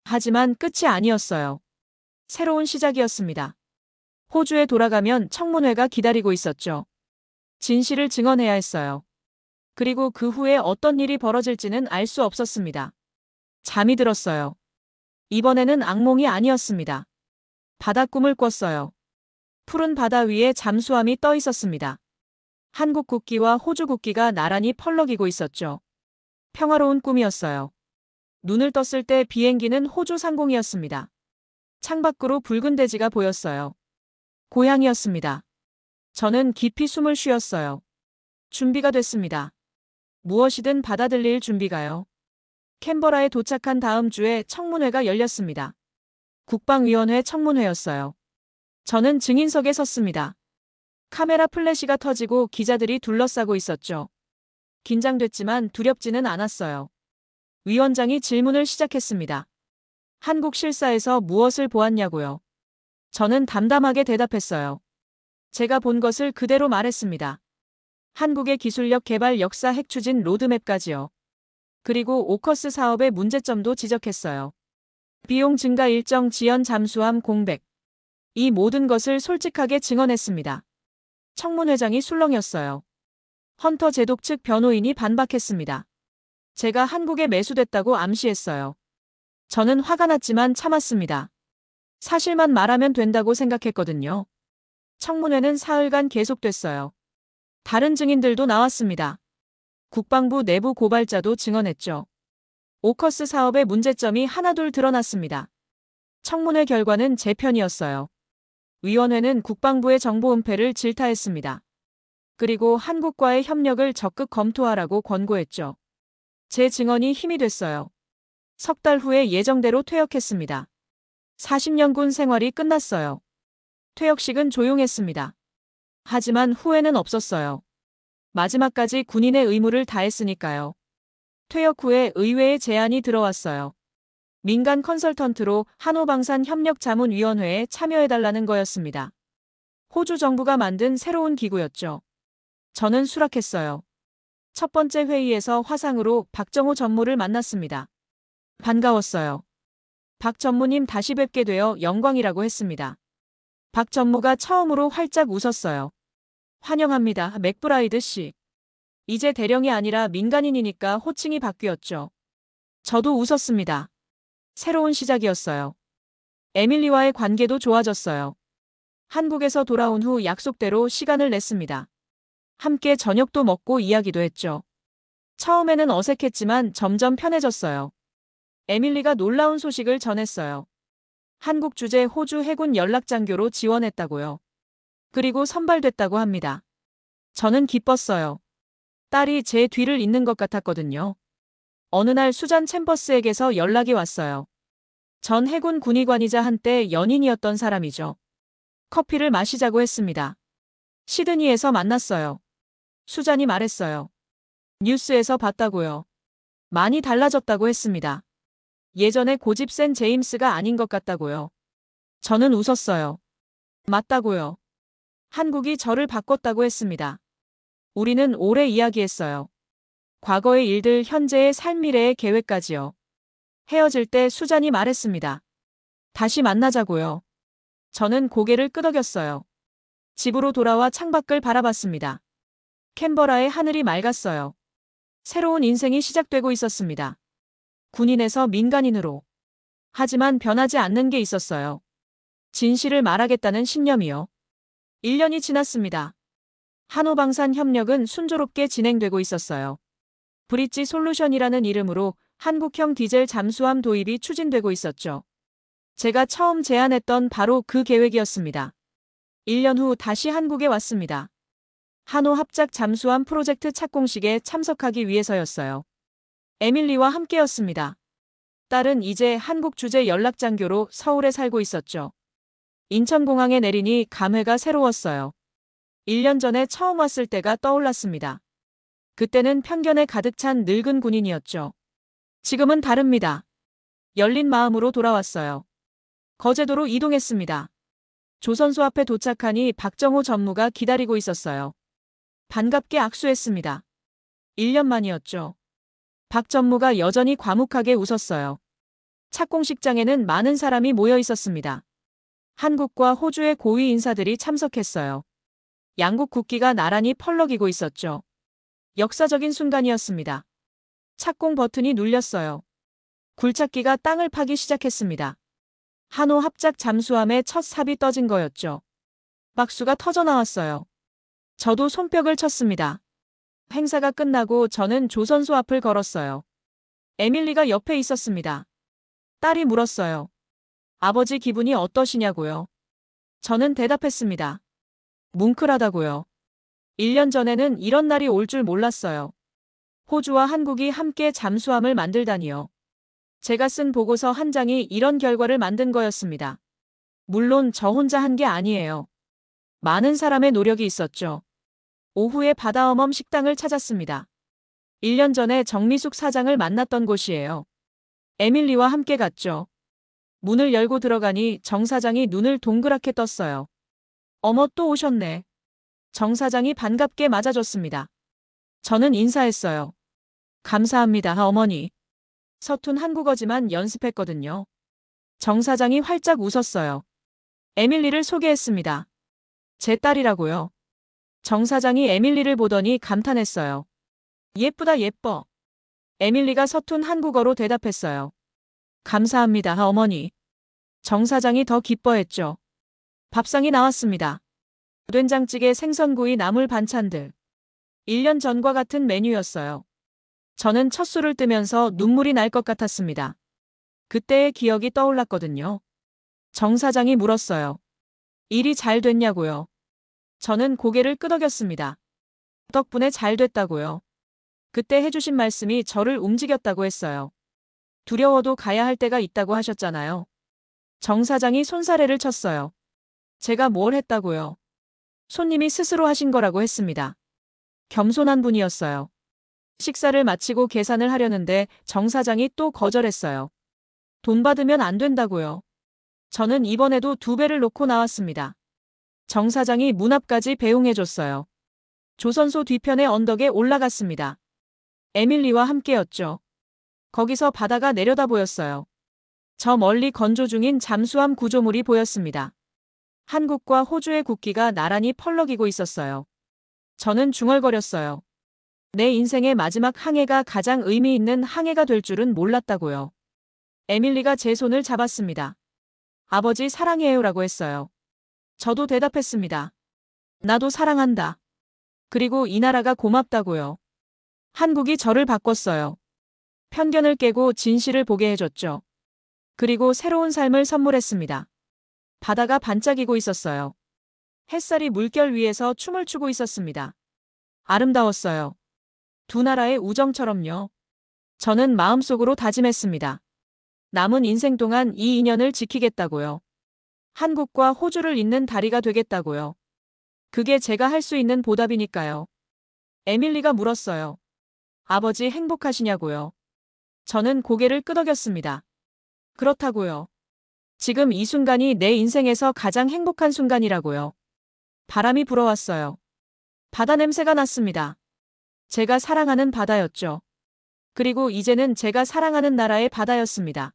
하지만 끝이 아니었어요. 새로운 시작이었습니다. 호주에 돌아가면 청문회가 기다리고 있었죠. 진실을 증언해야 했어요. 그리고 그 후에 어떤 일이 벌어질지는 알 수 없었습니다. 잠이 들었어요. 이번에는 악몽이 아니었습니다. 바닷꿈을 꿨어요. 푸른 바다 위에 잠수함이 떠 있었습니다. 한국 국기와 호주 국기가 나란히 펄럭이고 있었죠. 평화로운 꿈이었어요. 눈을 떴을 때 비행기는 호주 상공이었습니다. 창밖으로 붉은 대지가 보였어요. 고향이었습니다. 저는 깊이 숨을 쉬었어요. 준비가 됐습니다. 무엇이든 받아들일 준비가요. 캔버라에 도착한 다음 주에 청문회가 열렸습니다. 국방위원회 청문회였어요. 저는 증인석에 섰습니다. 카메라 플래시가 터지고 기자들이 둘러싸고 있었죠. 긴장됐지만 두렵지는 않았어요. 위원장이 질문을 시작했습니다. 한국 실사에서 무엇을 보았냐고요. 저는 담담하게 대답했어요. 제가 본 것을 그대로 말했습니다. 한국의 기술력 개발 역사 핵 추진 로드맵까지요. 그리고 오커스 사업의 문제점도 지적했어요. 비용 증가 일정 지연 잠수함 공백. 이 모든 것을 솔직하게 증언했습니다. 청문회장이 술렁였어요. 헌터 제독 측 변호인이 반박했습니다. 제가 한국에 매수됐다고 암시했어요. 저는 화가 났지만 참았습니다. 사실만 말하면 된다고 생각했거든요. 청문회는 사흘간 계속됐어요. 다른 증인들도 나왔습니다. 국방부 내부 고발자도 증언했죠. 오커스 사업의 문제점이 하나둘 드러났습니다. 청문회 결과는 제 편이었어요. 위원회는 국방부의 정보 은폐를 질타했습니다. 그리고 한국과의 협력을 적극 검토하라고 권고했죠. 제 증언이 힘이 됐어요. 석 달 후에 예정대로 퇴역했습니다. 40년 군 생활이 끝났어요. 퇴역식은 조용했습니다. 하지만 후회는 없었어요. 마지막까지 군인의 의무를 다했으니까요. 퇴역 후에 의회에 제안이 들어왔어요. 민간 컨설턴트로 한호방산협력자문위원회에 참여해달라는 거였습니다. 호주 정부가 만든 새로운 기구였죠. 저는 수락했어요. 첫 번째 회의에서 화상으로 박정호 전무를 만났습니다. 반가웠어요. 박 전무님 다시 뵙게 되어 영광이라고 했습니다. 박 전무가 처음으로 활짝 웃었어요. 환영합니다, 맥브라이드 씨. 이제 대령이 아니라 민간인이니까 호칭이 바뀌었죠. 저도 웃었습니다. 새로운 시작이었어요. 에밀리와의 관계도 좋아졌어요. 한국에서 돌아온 후 약속대로 시간을 냈습니다. 함께 저녁도 먹고 이야기도 했죠. 처음에는 어색했지만 점점 편해졌어요. 에밀리가 놀라운 소식을 전했어요. 한국 주재 호주 해군 연락장교로 지원했다고요. 그리고 선발됐다고 합니다. 저는 기뻤어요. 딸이 제 뒤를 잇는 것 같았거든요. 어느 날 수잔 챔버스에게서 연락이 왔어요. 전 해군 군의관이자 한때 연인이었던 사람이죠. 커피를 마시자고 했습니다. 시드니에서 만났어요. 수잔이 말했어요. 뉴스에서 봤다고요. 많이 달라졌다고 했습니다. 예전에 고집 센 제임스가 아닌 것 같다고요. 저는 웃었어요. 맞다고요. 한국이 저를 바꿨다고 했습니다. 우리는 오래 이야기했어요. 과거의 일들, 현재의 삶, 미래의 계획까지요. 헤어질 때 수잔이 말했습니다. 다시 만나자고요. 저는 고개를 끄덕였어요. 집으로 돌아와 창밖을 바라봤습니다. 캔버라의 하늘이 맑았어요. 새로운 인생이 시작되고 있었습니다. 군인에서 민간인으로. 하지만 변하지 않는 게 있었어요. 진실을 말하겠다는 신념이요. 1년이 지났습니다. 한호방산 협력은 순조롭게 진행되고 있었어요. 브릿지 솔루션이라는 이름으로 한국형 디젤 잠수함 도입이 추진되고 있었죠. 제가 처음 제안했던 바로 그 계획이었습니다. 1년 후 다시 한국에 왔습니다. 한호 합작 잠수함 프로젝트 착공식에 참석하기 위해서였어요. 에밀리와 함께였습니다. 딸은 이제 한국 주재 연락장교로 서울에 살고 있었죠. 인천공항에 내리니 감회가 새로웠어요. 1년 전에 처음 왔을 때가 떠올랐습니다. 그때는 편견에 가득 찬 늙은 군인이었죠. 지금은 다릅니다. 열린 마음으로 돌아왔어요. 거제도로 이동했습니다. 조선소 앞에 도착하니 박정호 전무가 기다리고 있었어요. 반갑게 악수했습니다. 1년 만이었죠. 박 전무가 여전히 과묵하게 웃었어요. 착공식장에는 많은 사람이 모여 있었습니다. 한국과 호주의 고위 인사들이 참석했어요. 양국 국기가 나란히 펄럭이고 있었죠. 역사적인 순간이었습니다. 착공 버튼이 눌렸어요. 굴착기가 땅을 파기 시작했습니다. 한호 합작 잠수함의 첫 삽이 떠진 거였죠. 박수가 터져나왔어요. 저도 손뼉을 쳤습니다. 행사가 끝나고 저는 조선소 앞을 걸었어요. 에밀리가 옆에 있었습니다. 딸이 물었어요. 아버지 기분이 어떠시냐고요? 저는 대답했습니다. 뭉클하다고요. 1년 전에는 이런 날이 올 줄 몰랐어요. 호주와 한국이 함께 잠수함을 만들다니요. 제가 쓴 보고서 한 장이 이런 결과를 만든 거였습니다. 물론 저 혼자 한 게 아니에요. 많은 사람의 노력이 있었죠. 오후에 바다어멈 식당을 찾았습니다. 1년 전에 정미숙 사장을 만났던 곳이에요. 에밀리와 함께 갔죠. 문을 열고 들어가니 정 사장이 눈을 동그랗게 떴어요. 어머, 또 오셨네. 정 사장이 반갑게 맞아줬습니다. 저는 인사했어요. 감사합니다, 어머니. 서툰 한국어지만 연습했거든요. 정 사장이 활짝 웃었어요. 에밀리를 소개했습니다. 제 딸이라고요. 정 사장이 에밀리를 보더니 감탄했어요. 예쁘다, 예뻐. 에밀리가 서툰 한국어로 대답했어요. 감사합니다, 어머니. 정 사장이 더 기뻐했죠. 밥상이 나왔습니다. 된장찌개, 생선구이, 나물 반찬들. 1년 전과 같은 메뉴였어요. 저는 첫 술을 뜨면서 눈물이 날 것 같았습니다. 그때의 기억이 떠올랐거든요. 정 사장이 물었어요. 일이 잘 됐냐고요. 저는 고개를 끄덕였습니다. 덕분에 잘 됐다고요. 그때 해주신 말씀이 저를 움직였다고 했어요. 두려워도 가야 할 때가 있다고 하셨잖아요. 정 사장이 손사래를 쳤어요. 제가 뭘 했다고요? 손님이 스스로 하신 거라고 했습니다. 겸손한 분이었어요. 식사를 마치고 계산을 하려는데 정 사장이 또 거절했어요. 돈 받으면 안 된다고요. 저는 이번에도 2배를 놓고 나왔습니다. 정 사장이 문 앞까지 배웅해줬어요. 조선소 뒤편의 언덕에 올라갔습니다. 에밀리와 함께였죠. 거기서 바다가 내려다 보였어요. 저 멀리 건조 중인 잠수함 구조물이 보였습니다. 한국과 호주의 국기가 나란히 펄럭이고 있었어요. 저는 중얼거렸어요. 내 인생의 마지막 항해가 가장 의미 있는 항해가 될 줄은 몰랐다고요. 에밀리가 제 손을 잡았습니다. 아버지 사랑해요라고 했어요. 저도 대답했습니다. 나도 사랑한다. 그리고 이 나라가 고맙다고요. 한국이 저를 바꿨어요. 편견을 깨고 진실을 보게 해줬죠. 그리고 새로운 삶을 선물했습니다. 바다가 반짝이고 있었어요. 햇살이 물결 위에서 춤을 추고 있었습니다. 아름다웠어요. 두 나라의 우정처럼요. 저는 마음속으로 다짐했습니다. 남은 인생 동안 이 인연을 지키겠다고요. 한국과 호주를 잇는 다리가 되겠다고요. 그게 제가 할 수 있는 보답이니까요. 에밀리가 물었어요. 아버지 행복하시냐고요. 저는 고개를 끄덕였습니다. 그렇다고요. 지금 이 순간이 내 인생에서 가장 행복한 순간이라고요. 바람이 불어왔어요. 바다 냄새가 났습니다. 제가 사랑하는 바다였죠. 그리고 이제는 제가 사랑하는 나라의 바다였습니다.